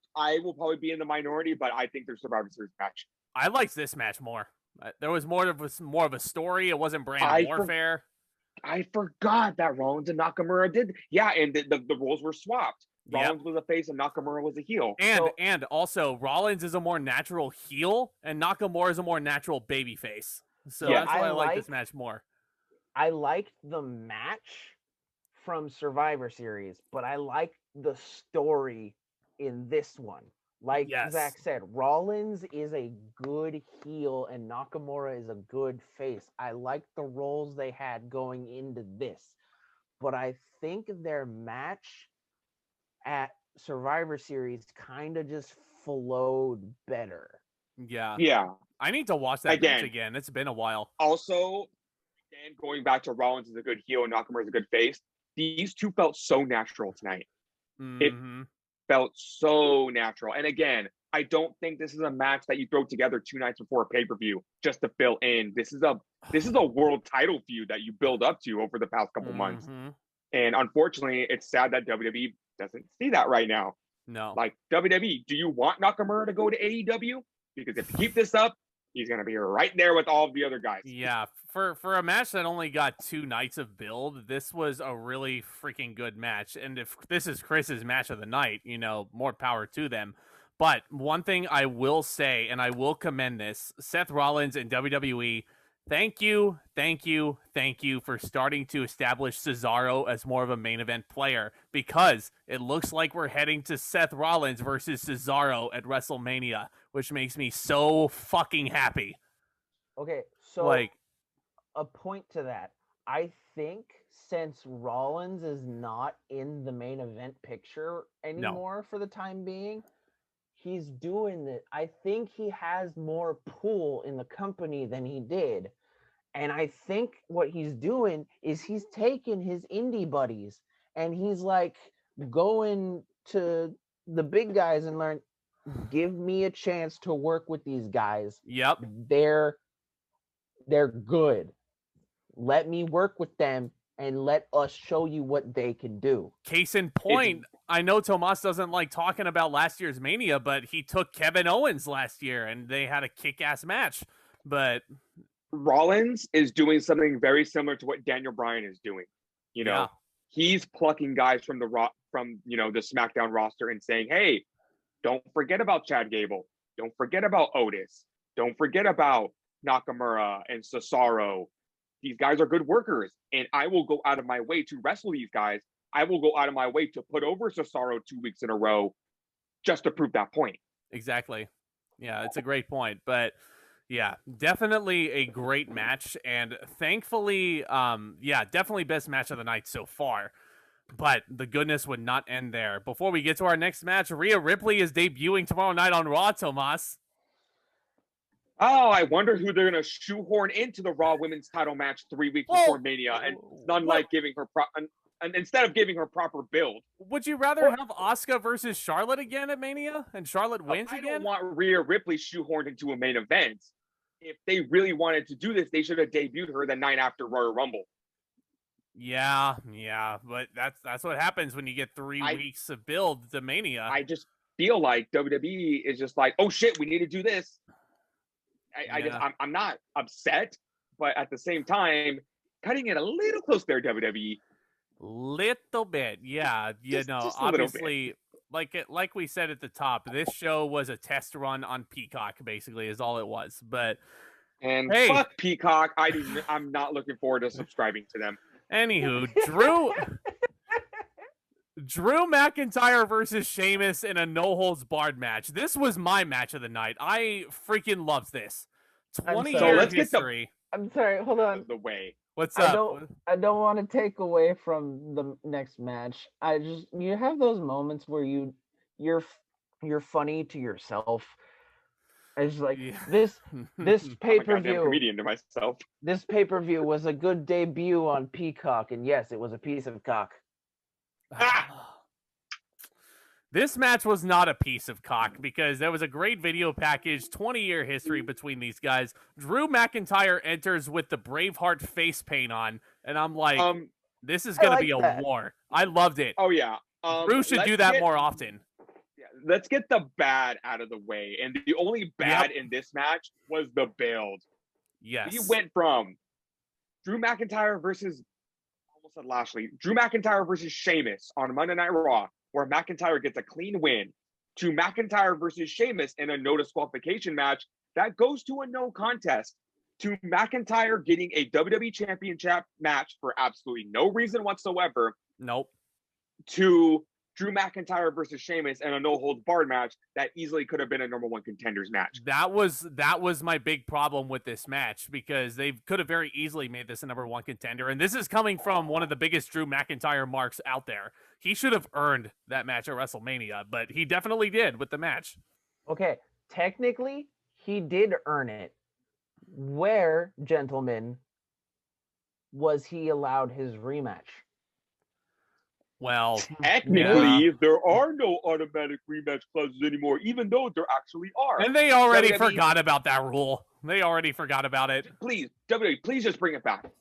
probably be in the minority, but I think there's Survivor Series match. I liked this match more. There was more of a story. It wasn't brand warfare. I forgot that Rollins and Nakamura did. Yeah, and the roles were swapped. Rollins was a face and Nakamura was a heel. And also Rollins is a more natural heel and Nakamura is a more natural baby face. So that's why I like this match more. I liked the match from Survivor Series, but I liked the story in this one. Like Zach said, Rollins is a good heel and Nakamura is a good face. I like the roles they had going into this, but I think their match at Survivor Series kind of just flowed better. Yeah. I need to watch that match again. It's been a while. Also, again, going back to Rollins is a good heel and Nakamura is a good face. These two felt so natural tonight. It felt so natural. And again, I don't think this is a match that you throw together 2 nights before a pay-per-view just to fill in. This is a world title feud that you build up to over the past couple months. And unfortunately, it's sad that WWE doesn't see that right now. No. Like, WWE, do you want Nakamura to go to AEW? Because if you keep this up, he's going to be right there with all of the other guys. Yeah, for a match that only got 2 nights of build, this was a really freaking good match. And if this is Kris's match of the night, more power to them. But one thing I will say, and I will commend this, Seth Rollins and WWE, thank you for starting to establish Cesaro as more of a main event player, because it looks like we're heading to Seth Rollins versus Cesaro at WrestleMania, which makes me so fucking happy. Okay, so a point to that. I think since Rollins is not in the main event picture anymore for the time being, he's doing it. I think he has more pull in the company than he did. And I think what he's doing is he's taking his indie buddies and he's like going to the big guys and learn, give me a chance to work with these guys. Yep. They're good. Let me work with them and let us show you what they can do. Case in point, I know Tomas doesn't like talking about last year's Mania, but he took Kevin Owens last year and they had a kick-ass match. But Rollins is doing something very similar to what Daniel Bryan is doing. He's plucking guys from the SmackDown roster and saying, "Hey, don't forget about Chad Gable. Don't forget about Otis. Don't forget about Nakamura and Cesaro. These guys are good workers, and I will go out of my way to wrestle these guys. I will go out of my way to put over Cesaro 2 weeks in a row just to prove that point." Exactly. Yeah, it's a great point. But yeah, definitely a great match. And thankfully, definitely best match of the night so far. But the goodness would not end there. Before we get to our next match, Rhea Ripley is debuting tomorrow night on Raw, Tomas. Oh, I wonder who they're going to shoehorn into the Raw Women's title match 3 weeks before Mania. And unlike giving her and instead of giving her proper build. Would you rather have Asuka versus Charlotte again at Mania and Charlotte wins again? I don't want Rhea Ripley shoehorned into a main event. If they really wanted to do this, they should have debuted her the night after Royal Rumble. Yeah, but that's what happens when you get 3 weeks of build to Mania. I just feel like WWE is just like, oh shit, we need to do this. I'm not upset, but at the same time, cutting it a little close there, WWE. Little bit, yeah. Just obviously, like we said at the top, this show was a test run on Peacock, basically, is all it was. But hey, fuck Peacock. I'm not looking forward to subscribing to them. Anywho, Drew McIntyre versus Sheamus in a no-holds-barred match. This was my match of the night. I freaking loved this. 20-year history. I'm sorry, hold on. The way. What's up? I don't want to take away from the next match. You have those moments where you're funny to yourself. It's like this pay-per-view. Comedian to myself. This pay-per-view was a good debut on Peacock, and yes, it was a piece of cock. This match was not a piece of cock because there was a great video package, 20-year history between these guys. Drew McIntyre enters with the Braveheart face paint on, and I'm like, this is going to be a war. I loved it. Oh, yeah. Drew should do that more often. Yeah, let's get the bad out of the way. And the only bad in this match was the build. Yes. He went from Drew McIntyre versus, almost said Lashley, Drew McIntyre versus Sheamus on Monday Night Raw, where McIntyre gets a clean win, to McIntyre versus Sheamus in a no disqualification match that goes to a no contest, to McIntyre getting a WWE Championship match for absolutely no reason whatsoever. Nope. To Drew McIntyre versus Sheamus in a no-holds-barred match that easily could have been a number one contenders match. That was my big problem with this match, because they could have very easily made this a number one contender. And this is coming from one of the biggest Drew McIntyre marks out there. He should have earned that match at WrestleMania, but he definitely did with the match. Okay, technically, he did earn it. Where, gentlemen, was he allowed his rematch? Well, technically, there are no automatic rematch clauses anymore, even though there actually are. And they already forgot about that rule. They already forgot about it. Please, WWE, please just bring it back. There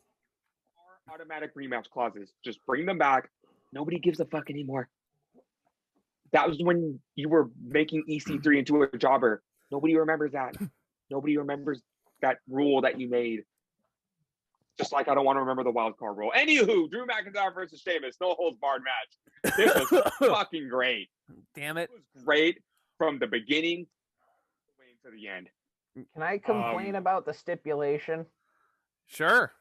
are automatic rematch clauses. Just bring them back. Nobody gives a fuck anymore. That was when you were making EC3 into a jobber. Nobody remembers that. Nobody remembers that rule that you made. Just like I don't want to remember the wild card rule. Anywho, Drew McIntyre versus Sheamus, no holds barred match. This was fucking great. Damn it. It was great from the beginning to the end. Can I complain about the stipulation? Sure.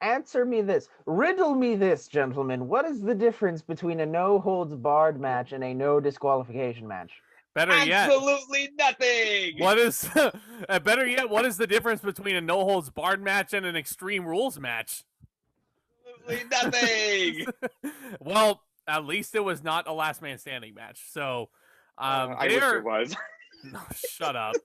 Answer me this. Riddle me this, gentlemen. What is the difference between a no holds barred match and a no disqualification match? Better yet, absolutely nothing. What is better yet? What is the difference between a no holds barred match and an Extreme Rules match? Absolutely nothing. Well, at least it was not a last man standing match. So, I wish it was. No, shut up.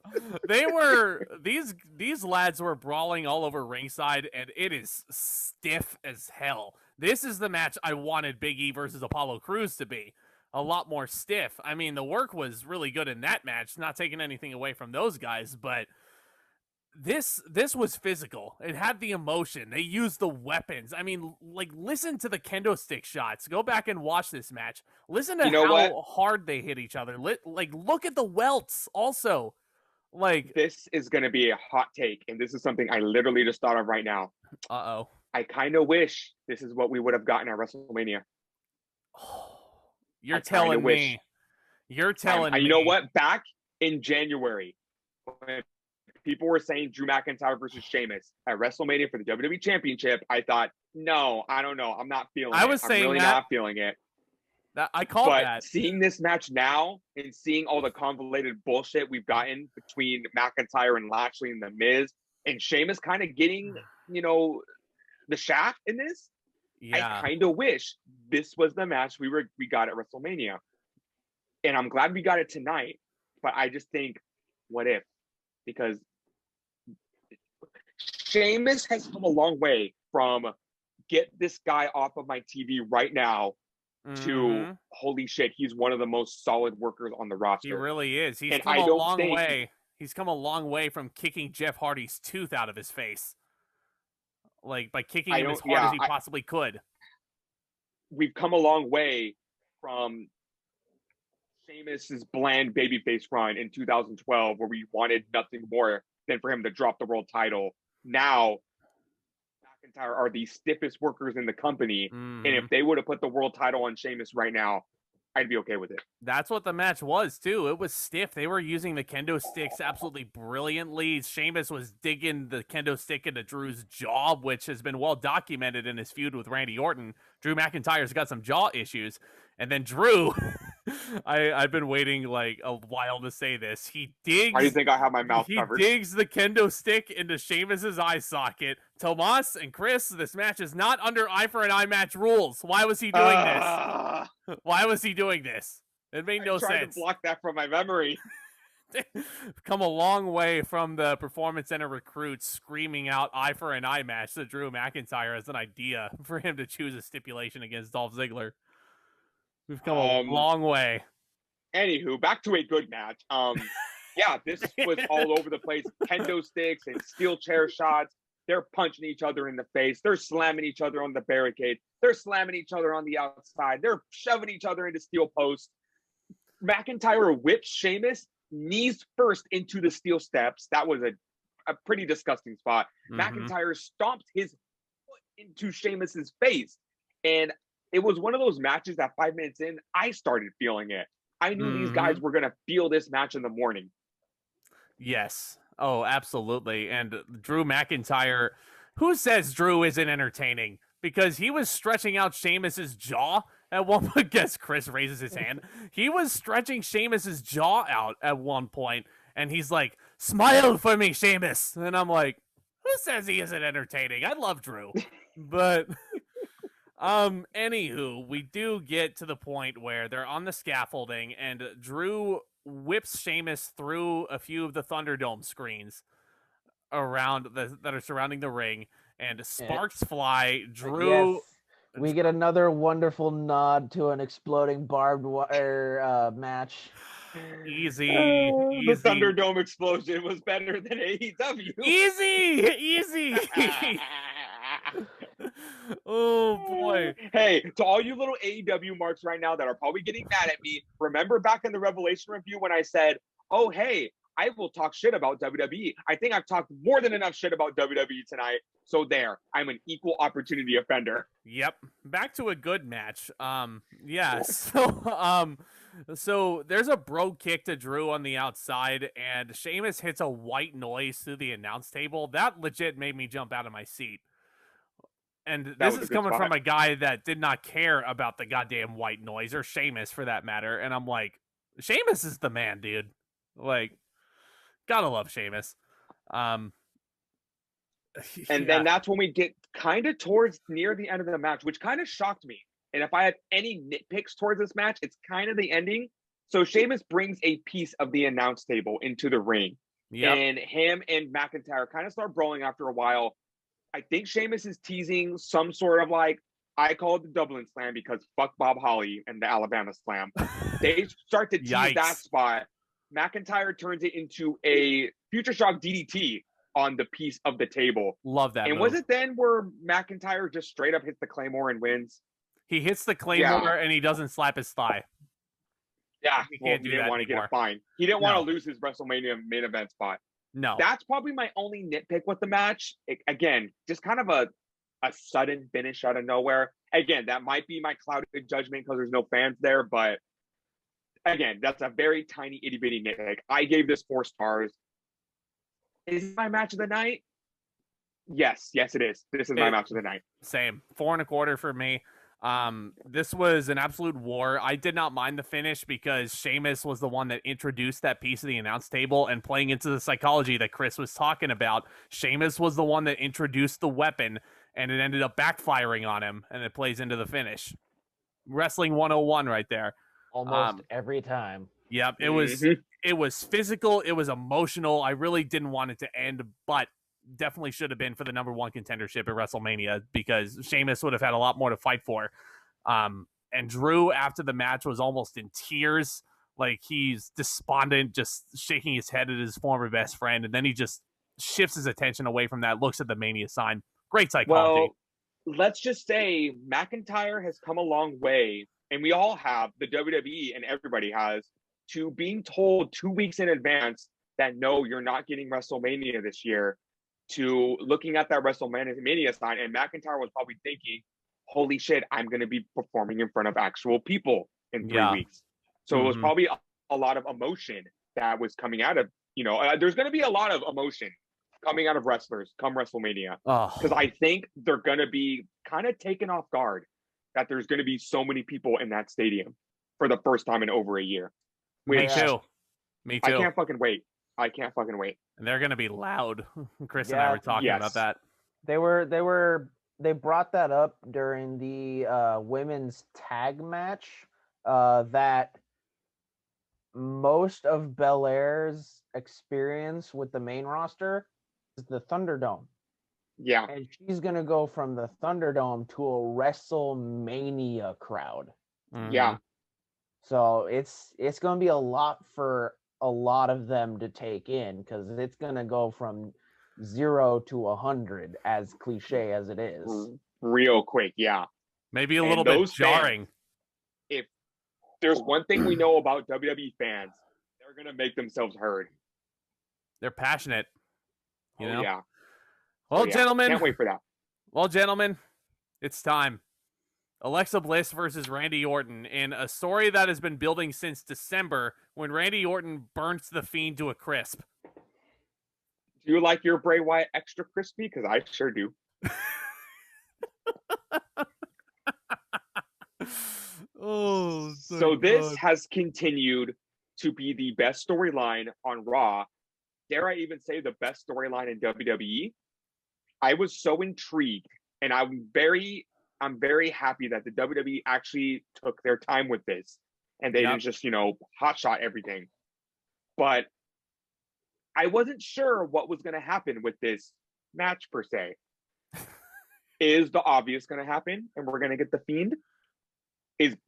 They were these lads were brawling all over ringside, and it is stiff as hell. This is the match I wanted Big E versus Apollo Crews to be. A lot more stiff. I mean, the work was really good in that match, not taking anything away from those guys, but this was physical. It had the emotion. They used the weapons. I mean, like, listen to the kendo stick shots. Go back and watch this match. Listen to how hard they hit each other. Like, look at the welts also. Like, this is going to be a hot take, and this is something I literally just thought of right now. Uh-oh. I kind of wish this is what we would have gotten at WrestleMania. You're telling me. You're telling me. You know what? Back in January, when people were saying Drew McIntyre versus Sheamus at WrestleMania for the WWE Championship, I thought, no, I don't know. I'm not feeling it. I'm really not feeling it. I called that. But seeing this match now and seeing all the convoluted bullshit we've gotten between McIntyre and Lashley and The Miz, and Sheamus kind of getting, the shaft in this, I kind of wish this was the match we got at WrestleMania. And I'm glad we got it tonight. But I just think, what if? Because Sheamus has come a long way from get this guy off of my TV right now to holy shit, he's one of the most solid workers on the roster. He really is. He's come a long way. He's come a long way from kicking Jeff Hardy's tooth out of his face. Like, by kicking him as hard as he possibly could. We've come a long way from Sheamus's bland babyface run in 2012, where we wanted nothing more than for him to drop the world title. Now, McIntyre are the stiffest workers in the company, and if they would have put the world title on Sheamus right now, I'd be okay with it. That's what the match was, too. It was stiff. They were using the kendo sticks absolutely brilliantly. Sheamus was digging the kendo stick into Drew's jaw, which has been well documented in his feud with Randy Orton. Drew McIntyre's got some jaw issues. And then Drew, I've been waiting like a while to say this. He digs. Why do you think I have my mouth covered? He digs the kendo stick into Sheamus's eye socket. Tomas and Kris, this match is not under eye for an eye match rules. Why was he doing this? Why was he doing this? It made no sense. I tried to block that from my memory. Come a long way from the Performance Center recruits screaming out eye for an eye match to Drew McIntyre as an idea for him to choose a stipulation against Dolph Ziggler. We've come a long way. Anywho, back to a good match. Yeah, this was all over the place. Kendo sticks and steel chair shots. They're punching each other in the face. They're slamming each other on the barricade. They're slamming each other on the outside. They're shoving each other into steel posts. McIntyre whips Sheamus knees first into the steel steps. That was a pretty disgusting spot. McIntyre stomped his foot into Sheamus's face. And it was one of those matches that 5 minutes in, I started feeling it. I knew these guys were going to feel this match in the morning. Yes. Oh, absolutely. And Drew McIntyre, who says Drew isn't entertaining? Because he was stretching out Sheamus's jaw at one point. I guess Kris raises his hand. He was stretching Sheamus's jaw out at one point, and he's like, "Smile for me, Sheamus." And I'm like, who says he isn't entertaining? I love Drew. But anywho, we do get to the point where they're on the scaffolding and Drew whips Sheamus through a few of the Thunderdome screens around that are surrounding the ring, and sparks fly. Drew, yes. We get another wonderful nod to an exploding barbed wire match. Easy. The Thunderdome explosion was better than AEW. Easy. Oh boy. Hey, to all you little AEW marks right now that are probably getting mad at me, remember back in the Revelation review when I said, oh, hey, I will talk shit about WWE. I think I've talked more than enough shit about WWE tonight. So there, I'm an equal opportunity offender. Yep. Back to a good match. Yeah. So there's a bro kick to Drew on the outside, and Sheamus hits a white noise through the announce table. That legit made me jump out of my seat. And this is coming from a guy that did not care about the goddamn white noise, or Sheamus for that matter. And I'm like, Sheamus is the man, dude. Like, gotta love Sheamus. And then that's when we get kind of towards near the end of the match, which kind of shocked me. And if I had any nitpicks towards this match, it's kind of the ending. So Sheamus brings a piece of the announce table into the ring. Yep. And him and McIntyre kind of start brawling after a while. I think Sheamus is teasing some sort of like, I call it the Dublin Slam because fuck Bob Holly and the Alabama Slam. They start to tease that spot. McIntyre turns it into a Future Shock DDT on the piece of the table. Love that. And move. Was it then where McIntyre just straight up hits the Claymore and wins? He hits the Claymore and he doesn't slap his thigh. Yeah, he didn't want to get a fine. He didn't want to lose his WrestleMania main event spot. No. That's probably my only nitpick with the match. Again, just kind of a sudden finish out of nowhere. Again, that might be my clouded judgment because there's no fans there, but again, that's a very tiny itty bitty nitpick. I gave this 4 stars. Is it my match of the night? Yes, it is. This is my match of the night. Same. 4.25 for me. This was an absolute war. I did not mind the finish because Sheamus was the one that introduced that piece of the announce table, and playing into the psychology that Kris was talking about, Sheamus was the one that introduced the weapon, and it ended up backfiring on him, and it plays into the finish. Wrestling 101 right there. Almost every time. Yep. It was physical. It was emotional. I really didn't want it to end, but definitely should have been for the number 1 contendership at WrestleMania because Sheamus would have had a lot more to fight for. And Drew, after the match, was almost in tears. Like, he's despondent, just shaking his head at his former best friend. And then he just shifts his attention away from that, looks at the Mania sign. Great psychology. Well, let's just say McIntyre has come a long way, and we all have, the WWE and everybody has, to being told 2 weeks in advance that no, you're not getting WrestleMania this year, to looking at that WrestleMania sign, and McIntyre was probably thinking, holy shit, I'm going to be performing in front of actual people in 3 weeks. So it was probably a lot of emotion that was coming out of, there's going to be a lot of emotion coming out of wrestlers come WrestleMania. Because I think they're going to be kind of taken off guard that there's going to be so many people in that stadium for the first time in over a year. Me too. I can't fucking wait. And they're going to be loud. Chris and I were talking about that. They brought that up during the women's tag match, that most of Belair's experience with the main roster is the Thunderdome. Yeah. And she's going to go from the Thunderdome to a WrestleMania crowd. Yeah. So it's going to be a lot for a lot of them to take in, because it's going to go from 0 to 100, as cliche as it is. Real quick, yeah. Maybe a little bit jarring. Fans, if there's one thing we know about WWE fans, they're going to make themselves heard. They're passionate. You know? Yeah. Well, gentlemen. Can't wait for that. Well, gentlemen, it's time. Alexa Bliss versus Randy Orton in a story that has been building since December, when Randy Orton burns the Fiend to a crisp. Do you like your Bray Wyatt extra crispy? Because I sure do. So this has continued to be the best storyline on Raw. Dare I even say the best storyline in WWE? I was so intrigued, and I'm very happy that the WWE actually took their time with this, and they didn't just, hotshot everything. But I wasn't sure what was going to happen with this match, per se. Is the obvious going to happen, and we're going to get the Fiend?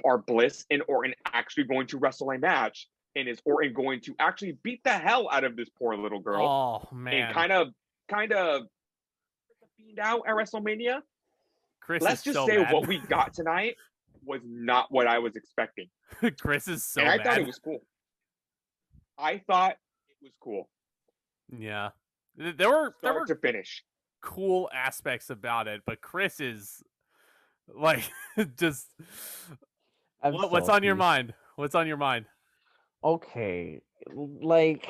Are Bliss and Orton actually going to wrestle a match? And is Orton going to actually beat the hell out of this poor little girl? Oh, man. And kind of the Fiend out at WrestleMania? Let's just say what we got tonight was not what I was expecting. Chris is so mad. And I thought it was cool. Yeah. There were to finish cool aspects about it, but Chris is like just what's on your mind? What's on your mind? Okay, like,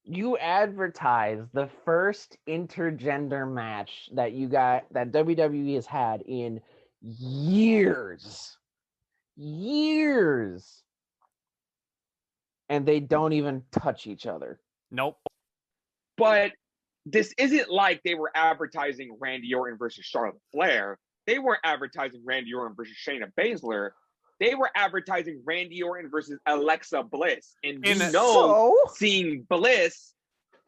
you advertised the first intergender match that WWE has had in years, and they don't even touch each other. Nope. But this isn't like they were advertising Randy Orton versus Charlotte Flair. They weren't advertising Randy Orton versus Shayna Baszler. They were advertising Randy Orton versus Alexa Bliss. And seeing Bliss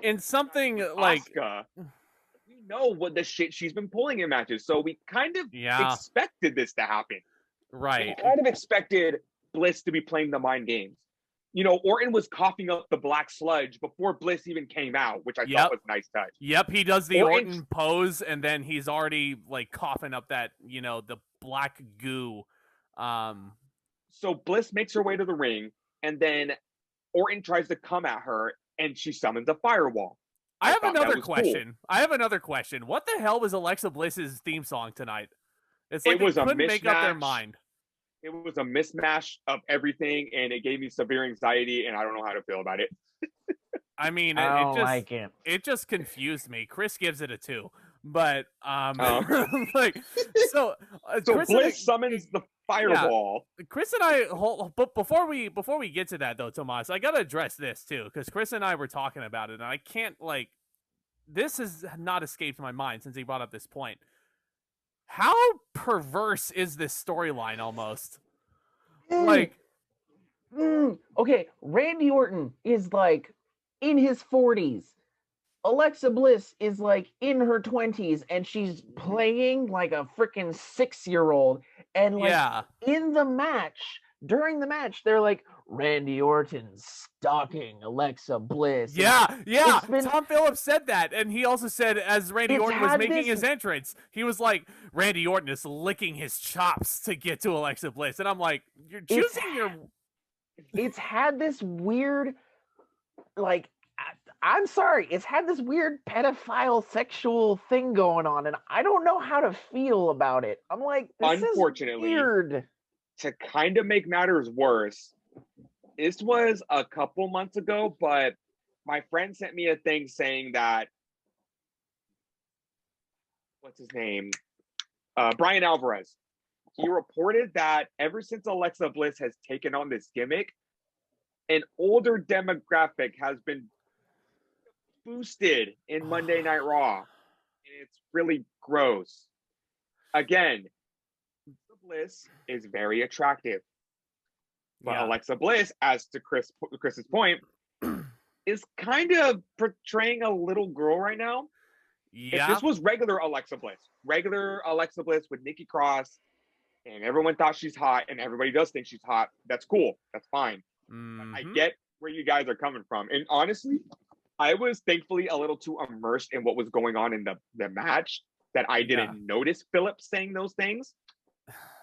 in something like Asuka, we know what the shit she's been pulling in matches. So we kind of expected this to happen. Right. We kind of expected Bliss to be playing the mind games. Orton was coughing up the black sludge before Bliss even came out, which I thought was a nice touch. Yep, he does the Orton pose, and then he's already like coughing up that, the black goo. So Bliss makes her way to the ring, and then Orton tries to come at her, and she summons a firewall. I have another question. What the hell was Alexa Bliss's theme song tonight? It's like they couldn't make up their mind. It was a mismatch of everything, and it gave me severe anxiety, and I don't know how to feel about it. I mean, it just confused me. Chris gives it a 2, but like so Bliss summons the firewall. Yeah. Chris and I, but before we get to that though, Tomas, I gotta address this too, because Chris and I were talking about it, and I can't this has not escaped my mind since he brought up this point. How perverse is this storyline almost? Okay, Randy Orton is like in his 40s. Alexa Bliss is like in her 20s, and she's playing like a freaking 6-year-old. And during the match, they're like, Randy Orton's stalking Alexa Bliss. Yeah. Tom Phillips said that, and he also said, as Randy Orton was making his entrance, he was like, Randy Orton is licking his chops to get to Alexa Bliss, and I'm like, you're choosing your it's had this weird, like, I'm sorry, it's had this weird pedophile sexual thing going on, and I don't know how to feel about it. I'm like, this Unfortunately, is weird. To kind of make matters worse, this was a couple months ago, but my friend sent me a thing saying that, what's his name? Bryan Alvarez. He reported that ever since Alexa Bliss has taken on this gimmick, an older demographic has been boosted in Monday Night Raw. It's really gross. Again, Bliss is very attractive. But Alexa Bliss, as to Chris's point, is kind of portraying a little girl right now. Yeah. If this was regular Alexa Bliss with Nikki Cross, and everyone thought she's hot, and everybody does think she's hot, that's cool. That's fine. I get where you guys are coming from. And honestly, I was thankfully a little too immersed in what was going on in the match that I didn't notice Phillips saying those things.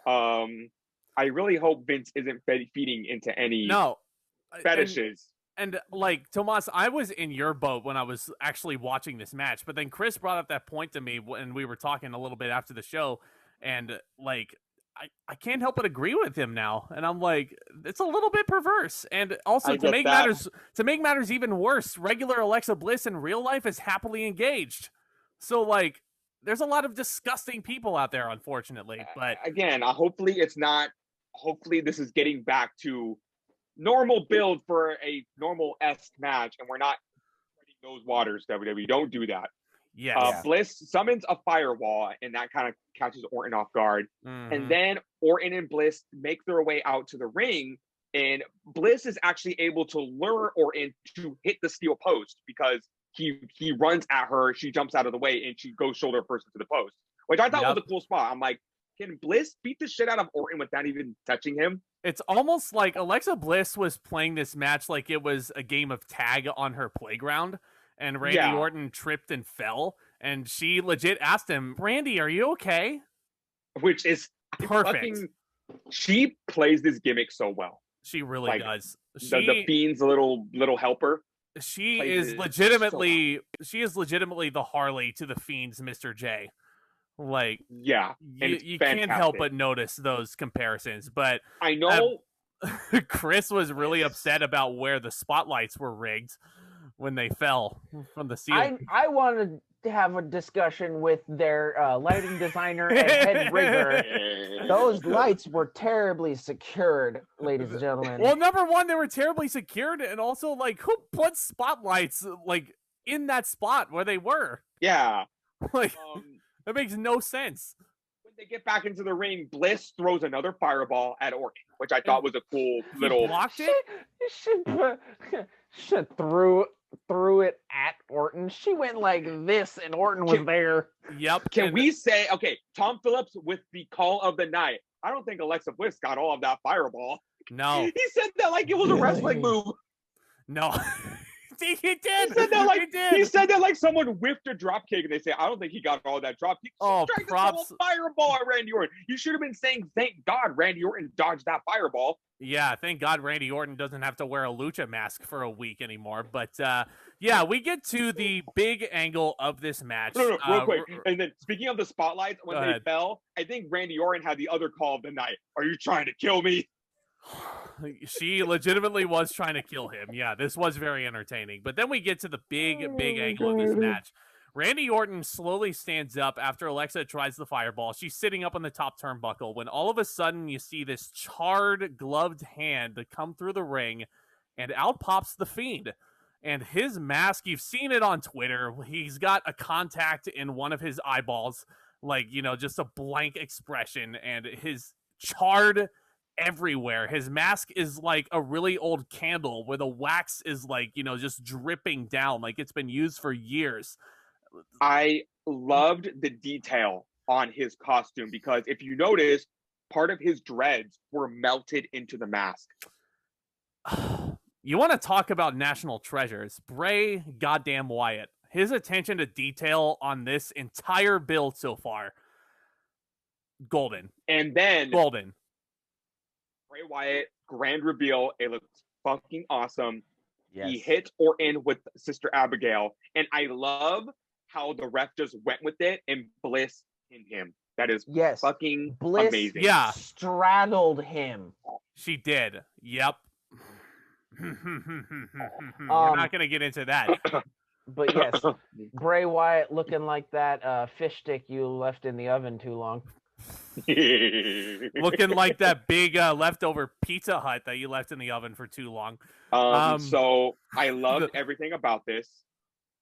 I really hope Vince isn't feeding into any fetishes. And like, Tomas, I was in your boat when I was actually watching this match, but then Kris brought up that point to me when we were talking a little bit after the show, and like, I can't help but agree with him now. And I'm like, it's a little bit perverse. And also to make matters even worse, regular Alexa Bliss in real life is happily engaged. So like, there's a lot of disgusting people out there, unfortunately. But again, hopefully this is getting back to normal build for a normal-esque match, and we're not treading those waters, WWE. Don't do that. Bliss summons a firewall, and that kind of catches Orton off guard. And then Orton and Bliss make their way out to the ring, and Bliss is actually able to lure Orton to hit the steel post because he runs at her, she jumps out of the way, and she goes shoulder first into the post, which I thought was a cool spot. I'm like, can Bliss beat the shit out of Orton without even touching him? It's almost like Alexa Bliss was playing this match like it was a game of tag on her playground, and Randy Orton tripped and fell, and she legit asked him, Randy, are you okay? Which is perfect. She plays this gimmick so well. She really does. The Fiend's little helper. She is legitimately the Harley to the Fiend's Mr. J. Like, you can't help but notice those comparisons. But I know Kris was really upset about where the spotlights were rigged when they fell from the ceiling. I wanted to have a discussion with their lighting designer and head rigger. Those lights were terribly secured, ladies and gentlemen. Well, number one, they were terribly secured, and also, like, who put spotlights like in that spot where they were? Yeah, like. That makes no sense. When they get back into the ring, Bliss throws another fireball at Orton, which I thought was a cool little. Blocked it? She threw it at Orton. She went like this, and Orton was there. Yep. Can we say, okay, Tom Phillips with the call of the night? I don't think Alexa Bliss got all of that fireball. No. He said that like it was a wrestling move. No. He did. He said that like someone whiffed a drop kick, and they say, I don't think he got all that drop kick. Props. A fireball at Randy Orton. You should have been saying, thank God Randy Orton dodged that fireball. Yeah, thank God Randy Orton doesn't have to wear a lucha mask for a week anymore. But we get to the big angle of this match. No, real quick. And then speaking of the spotlights, when they fell, I think Randy Orton had the other call of the night. Are you trying to kill me? She legitimately was trying to kill him. Yeah, this was very entertaining. But then we get to the big angle of this match. Randy Orton slowly stands up after Alexa tries the fireball. She's sitting up on the top turnbuckle when all of a sudden you see this charred, gloved hand come through the ring, and out pops the Fiend. And his mask, you've seen it on Twitter. He's got a contact in one of his eyeballs, like, just a blank expression, and his charred everywhere. His mask is like a really old candle where the wax is like, just dripping down like it's been used for years. I loved the detail on his costume because if you notice, part of his dreads were melted into the mask. You want to talk about national treasures? Bray goddamn Wyatt. His attention to detail on this entire build so far, golden. And then golden. Bray Wyatt, grand reveal. It looks fucking awesome. Yes. He hit Orton with Sister Abigail. And I love how the ref just went with it and Bliss in him. That is fucking Bliss amazing. Yeah. Straddled him. She did. Yep. We're not going to get into that. But yes, Bray Wyatt looking like that fish stick you left in the oven too long. Looking like that big leftover Pizza Hut that you left in the oven for too long. So I loved everything about this.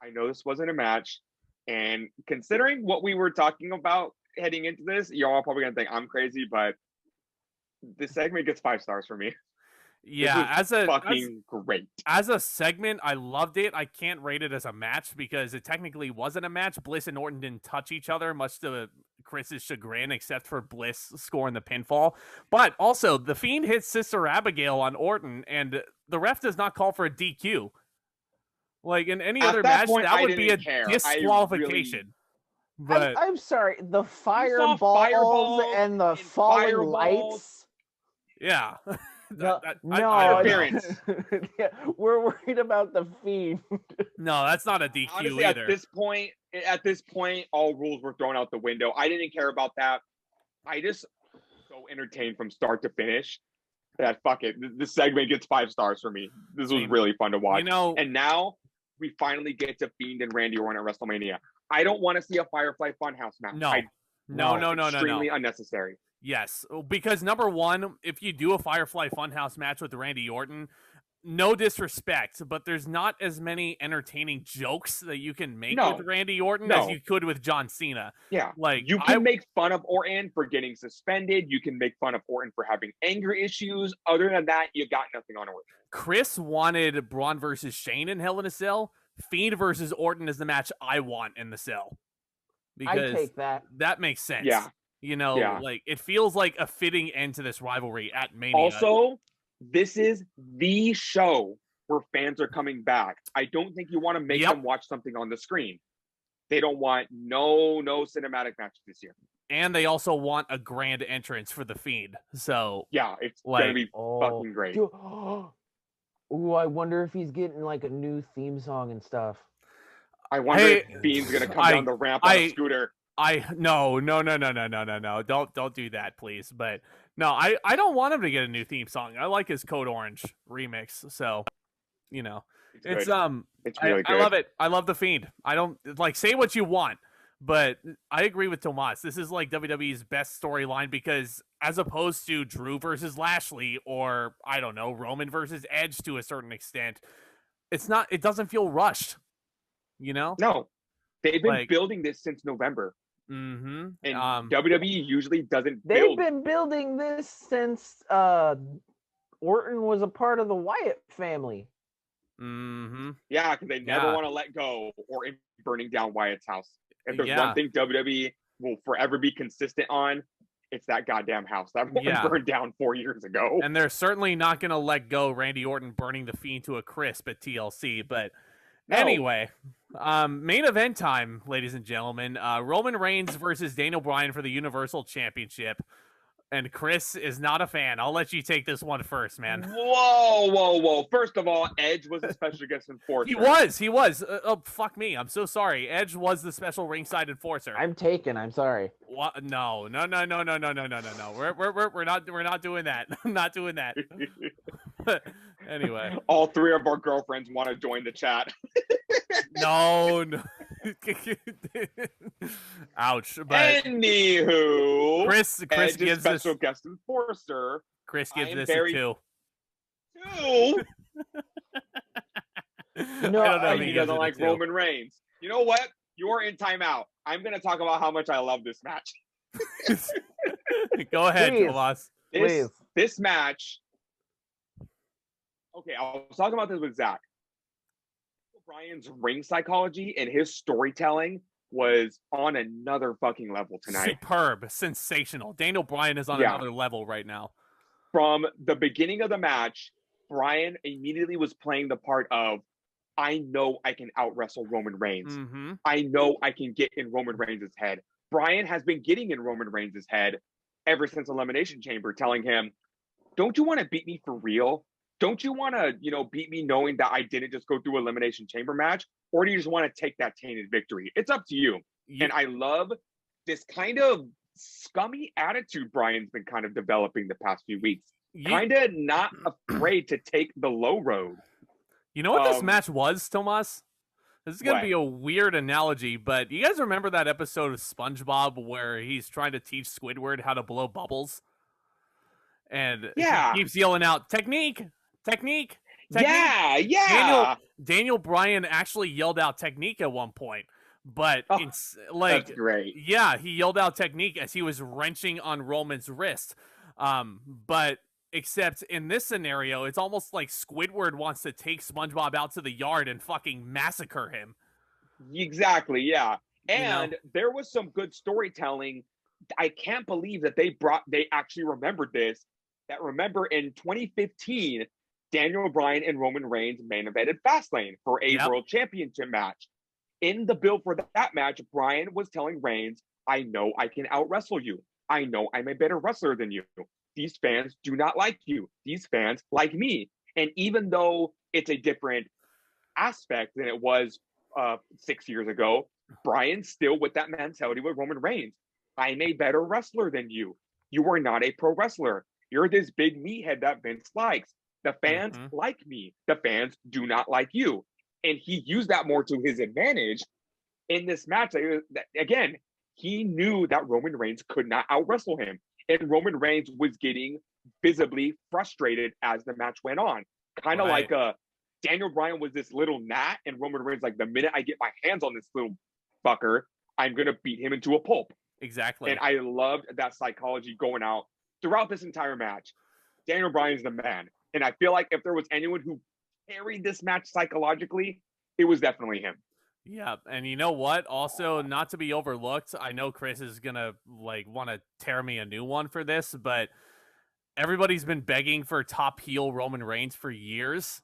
I know this wasn't a match. And considering what we were talking about heading into this, you're all probably going to think I'm crazy, but this segment gets 5 stars for me. Yeah, great. As a segment, I loved it. I can't rate it as a match because it technically wasn't a match. Bliss and Orton didn't touch each other, much to Chris's chagrin, except for Bliss scoring the pinfall. But also, the Fiend hits Sister Abigail on Orton, and the ref does not call for a DQ. Like in any other match, that would be a disqualification. But I'm sorry, the fireballs and the falling lights. Yeah. No, we're worried about the Fiend. No, that's not a DQ. Honestly, either. At this point, all rules were thrown out the window. I didn't care about that. I just so entertained from start to finish that fuck it. This segment gets 5 stars for me. This was really fun to watch. And now we finally get to Fiend and Randy Orton at WrestleMania. I don't want to see a Firefly Funhouse match. No. Extremely unnecessary. Yes, because number one, if you do a Firefly Funhouse match with Randy Orton, no disrespect, but there's not as many entertaining jokes that you can make with Randy Orton as you could with John Cena. Yeah, like you can make fun of Orton for getting suspended. You can make fun of Orton for having anger issues. Other than that, you got nothing on Orton. Kris wanted Braun versus Shane in Hell in a Cell. Fiend versus Orton is the match I want in the cell. Because I take that. That makes sense. Yeah. Like it feels like a fitting end to this rivalry at Mania. Also, this is the show where fans are coming back. I don't think you want to make them watch something on the screen. They don't want no cinematic matches this year. And they also want a grand entrance for the Fiend. So yeah, it's gonna be fucking great. Ooh, I wonder if he's getting like a new theme song and stuff. I wonder if Fiend's gonna come down the ramp on a scooter. No. Don't do that, please. But no, I don't want him to get a new theme song. I like his Code Orange remix. So, it's really good. I love it. I love the Fiend. I don't say what you want, but I agree with Tomas. This is like WWE's best storyline because as opposed to Drew versus Lashley or I don't know, Roman versus Edge to a certain extent, it doesn't feel rushed. No. They've been building this since November. Mm-hmm. And WWE usually doesn't build. They've been building this since Orton was a part of the Wyatt family. Mm-hmm. Yeah, because they never want to let go Orton burning down Wyatt's house. If there's one thing WWE will forever be consistent on, it's that goddamn house that burned down 4 years ago. And they're certainly not going to let go Randy Orton burning the Fiend to a crisp at TLC, but... Anyway, main event time, ladies and gentlemen. Roman Reigns versus Daniel Bryan for the Universal Championship. And Kris is not a fan. I'll let you take this one first, man. Whoa. First of all, Edge was a special guest enforcer. He was. Oh, fuck me. I'm so sorry. Edge was the special ringside enforcer. I'm sorry. What? No. We're not doing that. I'm not doing that. Anyway. All 3 of our girlfriends want to join the chat. No. Ouch. But anywho, Kris gives special guest enforcer. Kris gives this a 2. 2. No, he doesn't like Roman Reigns. You know what? You're in timeout. I'm going to talk about how much I love this match. Go ahead, Tomas. This match. Okay, I was talking about this with Zack. Bryan's ring psychology and his storytelling was on another fucking level tonight. Superb, sensational. Daniel Bryan is on another level right now. From the beginning of the match, Bryan immediately was playing the part of, I know I can out-wrestle Roman Reigns. Mm-hmm. I know I can get in Roman Reigns' head. Bryan has been getting in Roman Reigns' head ever since Elimination Chamber, telling him, don't you want to beat me for real? Don't you want to, beat me knowing that I didn't just go through Elimination Chamber match? Or do you just want to take that tainted victory? It's up to you. Yeah. And I love this kind of scummy attitude Bryan's been kind of developing the past few weeks. Kind of not afraid to take the low road. You know what this match was, Tomas? This is going to be a weird analogy, but you guys remember that episode of SpongeBob where he's trying to teach Squidward how to blow bubbles? And he keeps yelling out, technique, technique, technique. Yeah. Daniel Bryan actually yelled out technique at one point. But it's like, that's great. Yeah, he yelled out technique as he was wrenching on Roman's wrist. But except in this scenario, it's almost like Squidward wants to take SpongeBob out to the yard and fucking massacre him. Exactly, yeah. And there was some good storytelling. I can't believe that they actually remembered this. That remember in 2015, Daniel Bryan and Roman Reigns main evented Fastlane for a World Championship match. In the build for that match, Bryan was telling Reigns, I know I can out-wrestle you. I know I'm a better wrestler than you. These fans do not like you. These fans like me. And even though it's a different aspect than it was 6 years ago, Bryan's still with that mentality with Roman Reigns. I'm a better wrestler than you. You are not a pro wrestler. You're this big meathead that Vince likes. The fans like me. The fans do not like you. And he used that more to his advantage in this match. Again, he knew that Roman Reigns could not out-wrestle him. And Roman Reigns was getting visibly frustrated as the match went on. Kind of like Daniel Bryan was this little gnat, and Roman Reigns, like, the minute I get my hands on this little fucker, I'm going to beat him into a pulp. Exactly. And I loved that psychology going out throughout this entire match. Daniel Bryan's the man. And I feel like if there was anyone who carried this match psychologically, it was definitely him. Yeah, and you know what? Also, not to be overlooked, I know Kris is gonna want to tear me a new one for this, but everybody's been begging for top heel Roman Reigns for years.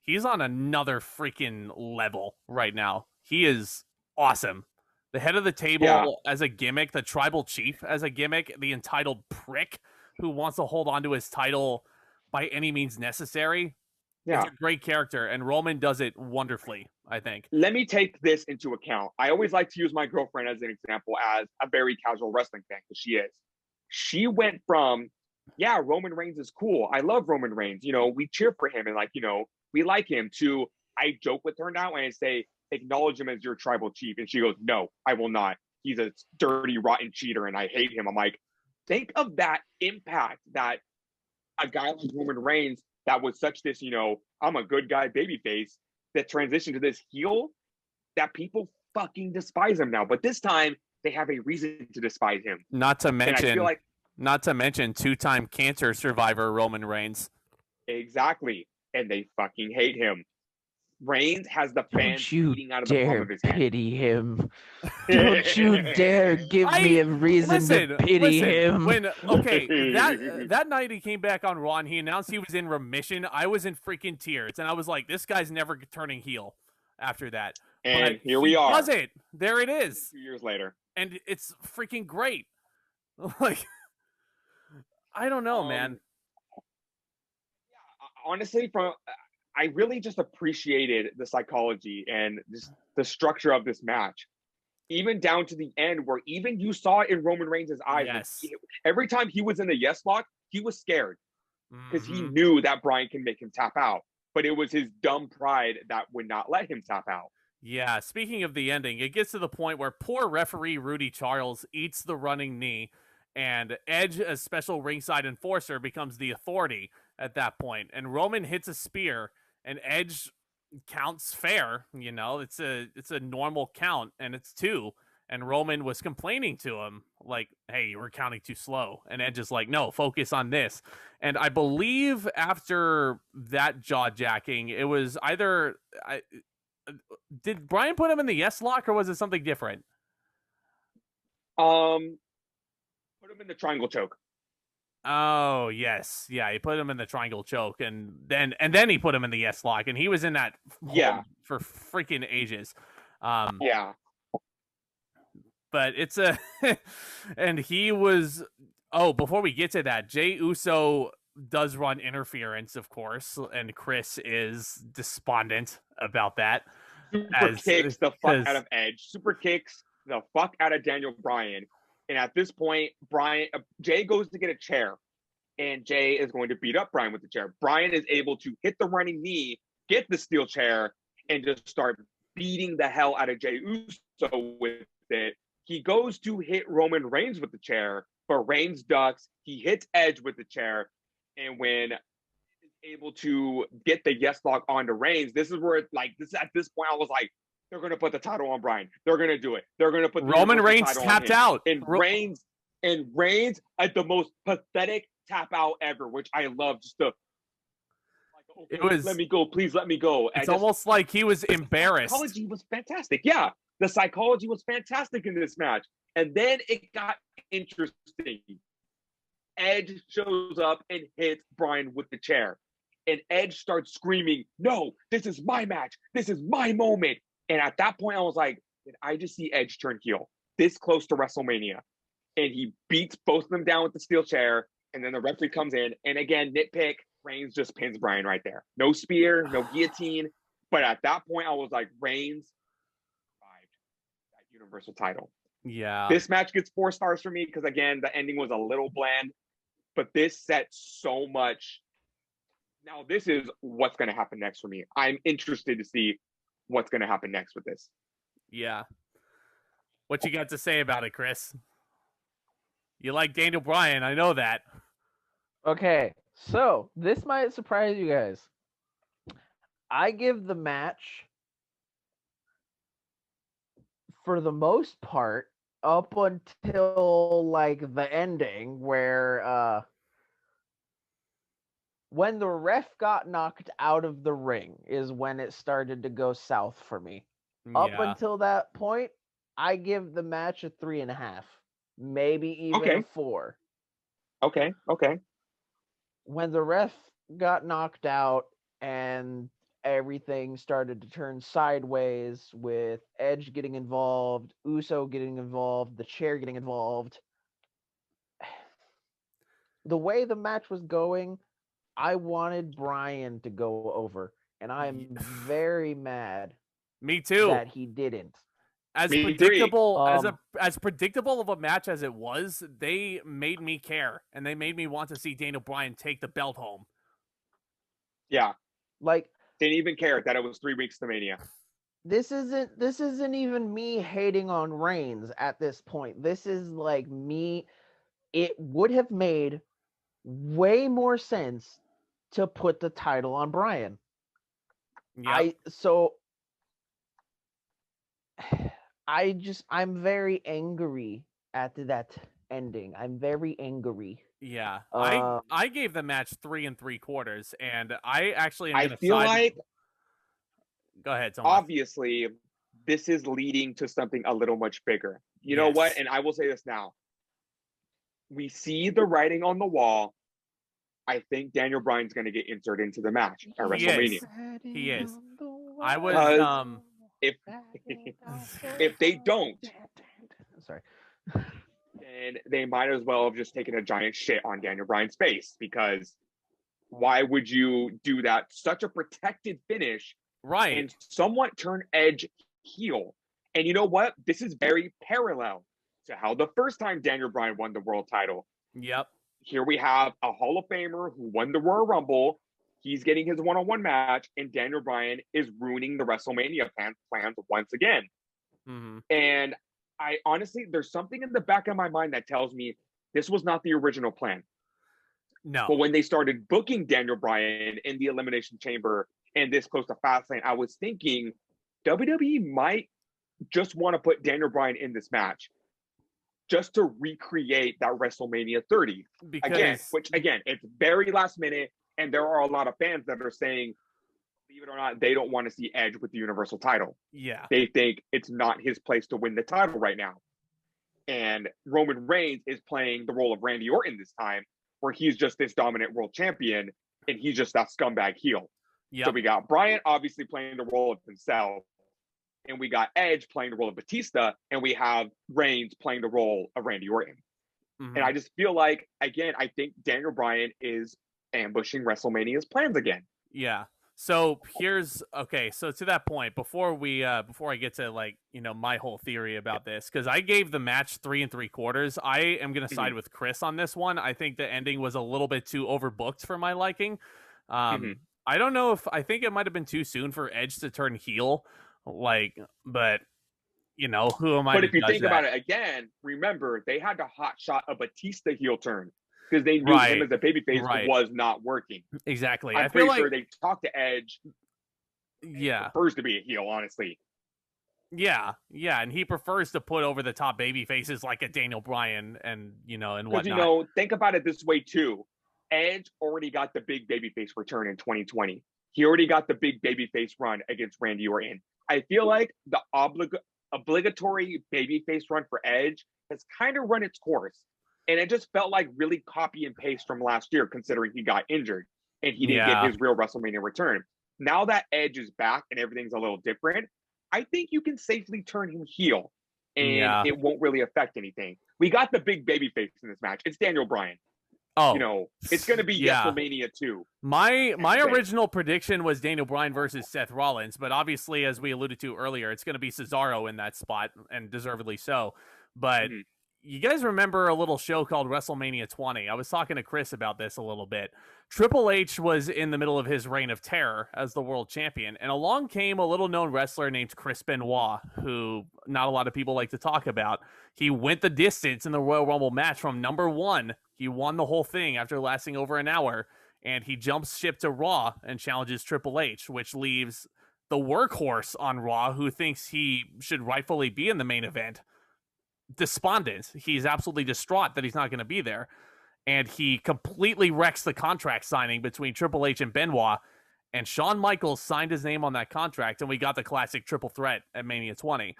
He's on another freaking level right now. He is awesome. The head of the table as a gimmick, the tribal chief as a gimmick, the entitled prick who wants to hold on to his title by any means necessary. Yeah. It's a great character, and Roman does it wonderfully, I think. Let me take this into account. I always like to use my girlfriend as an example as a very casual wrestling fan, because she is. She went from, Roman Reigns is cool. I love Roman Reigns. We cheer for him and, we like him, to I joke with her now and I say, acknowledge him as your tribal chief. And she goes, no, I will not. He's a dirty, rotten cheater, and I hate him. I'm like, think of that impact that a guy like Roman Reigns that was such this, I'm a good guy babyface, that transitioned to this heel, that people fucking despise him now. But this time, they have a reason to despise him. Not to mention two-time cancer survivor Roman Reigns. Exactly. And they fucking hate him. Reigns has the fans eating out of the palm of his hand. Pity him. Don't you dare give me a reason to pity him. That night he came back on Raw and he announced he was in remission. I was in freaking tears, and I was like, this guy's never turning heel after that. And but here we are. Does it? There it is. 2 years later, and it's freaking great. I don't know, man. Yeah, honestly, I really just appreciated the psychology and just the structure of this match, even down to the end where even you saw it in Roman Reigns' eyes. Yes. Every time he was in the yes lock, he was scared because he knew that Bryan can make him tap out, but it was his dumb pride that would not let him tap out. Yeah. Speaking of the ending, it gets to the point where poor referee Rudy Charles eats the running knee, and Edge, as special ringside enforcer, becomes the authority at that point. And Roman hits a spear. And Edge counts fair, it's a normal count, and it's 2. And Roman was complaining to him, like, hey, you were counting too slow. And Edge is like, no, focus on this. And I believe after that jaw-jacking, it was either... did Bryan put him in the yes lock, or was it something different? Put him in the triangle choke. Oh, yes. Yeah, he put him in the triangle choke, and then he put him in the yes lock, and he was in that for freaking ages. Yeah. But it's and he was... Oh, before we get to that, Jey Uso does run interference, of course, and Kris is despondent about that. Super kicks the fuck out of Edge. Super kicks the fuck out of Daniel Bryan. And at this point, Jay goes to get a chair, and Jay is going to beat up Bryan with the chair. Bryan is able to hit the running knee, get the steel chair, and just start beating the hell out of Jay Uso with it. He goes to hit Roman Reigns with the chair, but Reigns ducks. He hits Edge with the chair, and when he's able to get the yes lock onto Reigns, this is where at this point I was like, they're going to put the title on Bryan. They're going to do it. They're going to put Roman Reigns tapped out, and Reigns at the most pathetic tap out ever, which I love. Just to it was, let me go, please let me go. It's almost like he was embarrassed. The psychology was fantastic. Yeah, the psychology was fantastic in this match, and then it got interesting. Edge shows up and hits Bryan with the chair, and Edge starts screaming, "No, this is my match. This is my moment." And at that point, I was like, did I just see Edge turn heel this close to WrestleMania? And he beats both of them down with the steel chair. And then the referee comes in. And again, nitpick, Reigns just pins Bryan right there. No spear, no guillotine. But at that point, I was like, Reigns survived that Universal title. Yeah. This match gets 4 stars for me because, again, the ending was a little bland. But this sets so much. Now, this is what's going to happen next for me. I'm interested to see what's going to happen next with this. Yeah. What you got to say about it, Kris? You like Daniel Bryan, I know that. Okay, so this might surprise you guys. I give the match, for the most part, up until like the ending where when the ref got knocked out of the ring is when it started to go south for me. Yeah. Up until that point, I give the match a 3.5, maybe even a 4. Okay. When the ref got knocked out and everything started to turn sideways with Edge getting involved, Uso getting involved, the chair getting involved, the way the match was going, I wanted Bryan to go over, and I am very mad. Me too. That he didn't. As predictable as predictable of a match as it was, they made me care, and they made me want to see Daniel Bryan take the belt home. Yeah, like didn't even care that it was 3 weeks to Mania. This isn't even me hating on Reigns at this point. This is like me. It would have made way more sense to put the title on Bryan. Yep. I'm very angry at that ending. I'm very angry. Yeah. I gave the match 3 3/4, and I actually am I feel like go ahead, Tomas. Obviously this is leading to something a little much bigger. You know what? And I will say this now. We see the writing on the wall. I think Daniel Bryan's going to get inserted into the match at WrestleMania. He is. I was if they don't, sorry, then they might as well have just taken a giant shit on Daniel Bryan's face, because why would you do that? Such a protected finish, right? And somewhat turn Edge heel. And you know what? This is very parallel to how the first time Daniel Bryan won the world title. Yep. Here we have a Hall of Famer who won the Royal Rumble. He's getting his one-on-one match, and Daniel Bryan is ruining the WrestleMania plans once again. Mm-hmm. And I honestly, there's something in the back of my mind that tells me this was not the original plan. No. But when they started booking Daniel Bryan in the Elimination Chamber and this close to Fastlane, I was thinking WWE might just want to put Daniel Bryan in this match just to recreate that WrestleMania 30. Which it's very last minute, and there are a lot of fans that are saying, believe it or not, they don't want to see Edge with the Universal title. Yeah. They think it's not his place to win the title right now. And Roman Reigns is playing the role of Randy Orton this time, where he's just this dominant world champion, and he's just that scumbag heel. Yep. So we got Bryan obviously playing the role of himself, and we got Edge playing the role of Batista, and we have Reigns playing the role of Randy Orton. Mm-hmm. And I just feel like, again, I think Daniel Bryan is ambushing WrestleMania's plans again. Yeah. So so to that point, before I get to my whole theory about this, because I gave the match 3 3/4, I am gonna side with Kris on this one. I think the ending was a little bit too overbooked for my liking. I don't know I think it might have been too soon for Edge to turn heel, but who am I? But if you think about it again, remember they had to hot shot a Batista heel turn because they knew him as a babyface was not working. Exactly. I'm pretty sure they talked to Edge. Yeah. He prefers to be a heel, honestly. Yeah, and he prefers to put over the top baby faces like a Daniel Bryan and whatnot. Think about it this way too. Edge already got the big babyface return in 2020. He already got the big babyface run against Randy Orton. I feel like the obligatory babyface run for Edge has kind of run its course. And it just felt like really copy and paste from last year, considering he got injured and he didn't get his real WrestleMania return. Now that Edge is back and everything's a little different, I think you can safely turn him heel and it won't really affect anything. We got the big babyface in this match. It's Daniel Bryan. Oh, it's going to be WrestleMania 2. My original prediction was Daniel Bryan versus Seth Rollins, but obviously, as we alluded to earlier, it's going to be Cesaro in that spot, and deservedly so. But you guys remember a little show called WrestleMania 20? I was talking to Kris about this a little bit. Triple H was in the middle of his reign of terror as the world champion, and along came a little-known wrestler named Chris Benoit, who not a lot of people like to talk about. He went the distance in the Royal Rumble match from number 1. He won the whole thing after lasting over an hour, and he jumps ship to Raw and challenges Triple H, which leaves the workhorse on Raw, who thinks he should rightfully be in the main event, despondent. He's absolutely distraught that he's not going to be there. And he completely wrecks the contract signing between Triple H and Benoit. And Shawn Michaels signed his name on that contract, and we got the classic triple threat at Mania 20.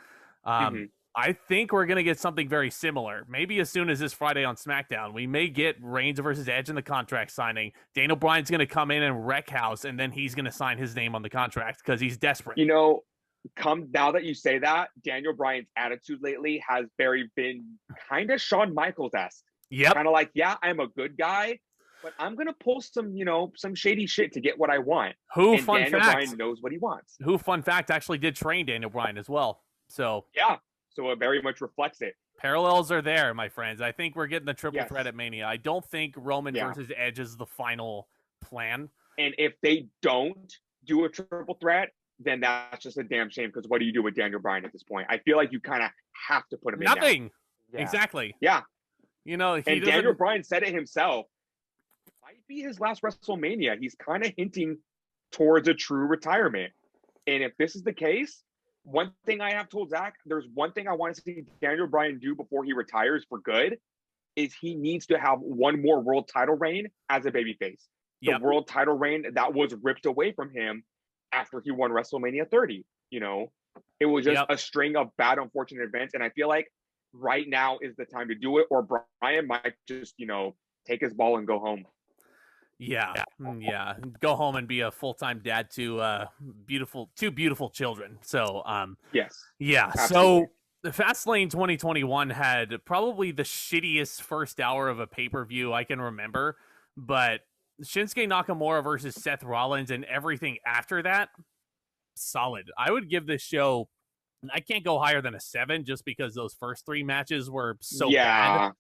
I think we're going to get something very similar. Maybe as soon as this Friday on SmackDown, we may get Reigns versus Edge in the contract signing. Daniel Bryan's going to come in and wreck house, and then he's going to sign his name on the contract because he's desperate. Now that you say that, Daniel Bryan's attitude lately has been kind of Shawn Michaels-esque. Yep. Kind of like, I'm a good guy, but I'm going to pull some shady shit to get what I want. Daniel Bryan knows what he wants. Fun fact, actually did train Daniel Bryan as well. So So it very much reflects it. Parallels are there, my friends. I think we're getting the triple threat at Mania. I don't think Roman versus Edge is the final plan. And if they don't do a triple threat, then that's just a damn shame, because what do you do with Daniel Bryan at this point? I feel like you kind of have to put him in. Nothing. Exactly. Yeah. Daniel Bryan said it himself. Might be his last WrestleMania. He's kind of hinting towards a true retirement. And if this is the case, one thing I have told Zack, there's one thing I want to see Daniel Bryan do before he retires for good, is he needs to have one more world title reign as a babyface. The world title reign that was ripped away from him after he won WrestleMania 30. It was just a string of bad, unfortunate events. And I feel like right now is the time to do it, or Bryan might just, take his ball and go home. Yeah. Go home and be a full-time dad to two beautiful children. So, yes. Yeah. Absolutely. So the Fastlane 2021 had probably the shittiest first hour of a pay-per-view I can remember, but Shinsuke Nakamura versus Seth Rollins and everything after that, solid. I would give this show, I can't go higher than a 7 just because those first 3 matches were so bad.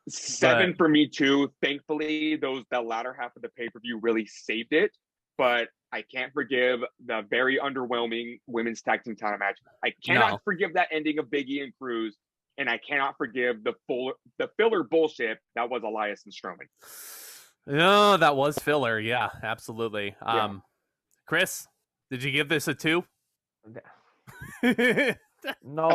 7 for me too. Thankfully, the latter half of the pay-per-view really saved it. But I can't forgive the very underwhelming women's tag team title match. I cannot forgive that ending of Big E and Cruz, and I cannot forgive the filler bullshit that was Elias and Strowman. No, that was filler. Yeah, absolutely. Kris, did you give this a 2? No,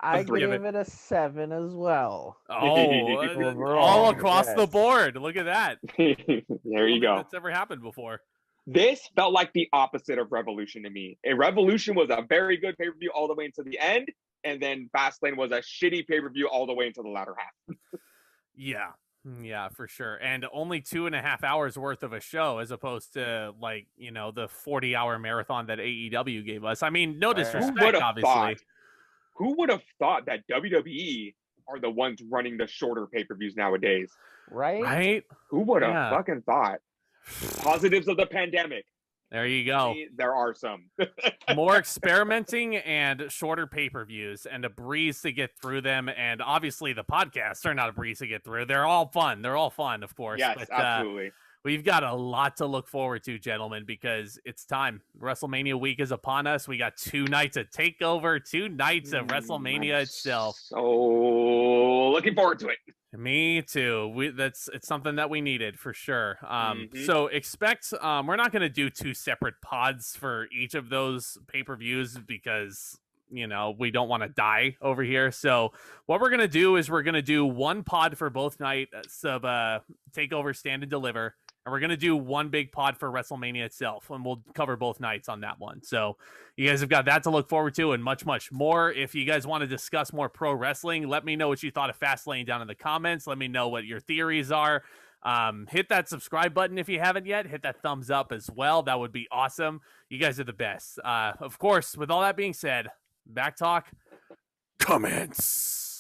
I gave it a 7 as well. All across the board. Look at that. There you go. That's never happened before. This felt like the opposite of Revolution to me. A Revolution was a very good pay-per-view all the way into the end, and then Fastlane was a shitty pay-per-view all the way into the latter half. Yeah, for sure. And only 2.5 hours worth of a show, as opposed to the 40-hour marathon that AEW gave us. I mean, no disrespect, obviously. Who would have thought that WWE are the ones running the shorter pay-per-views nowadays? Right? Who would have fucking thought? Positives of the pandemic. There you go. There are some. More experimenting and shorter pay-per-views and a breeze to get through them. And obviously the podcasts are not a breeze to get through. They're all fun. They're all fun, of course. Yes, but, absolutely. We've got a lot to look forward to, gentlemen, because it's time. WrestleMania week is upon us. We got 2 nights of TakeOver, 2 nights of WrestleMania itself. So looking forward to it. Me too. It's something that we needed for sure. So expect we're not going to do 2 separate pods for each of those pay-per-views because we don't want to die over here. So what we're going to do is we're going to do 1 pod for both nights of TakeOver Stand and Deliver. And we're going to do 1 big pod for WrestleMania itself, and we'll cover both nights on that one. So you guys have got that to look forward to and much, much more. If you guys want to discuss more pro wrestling, let me know what you thought of Fastlane down in the comments. Let me know what your theories are. Hit that subscribe button if you haven't yet. Hit that thumbs up as well. That would be awesome. You guys are the best. Of course, with all that being said, Back Talk comments.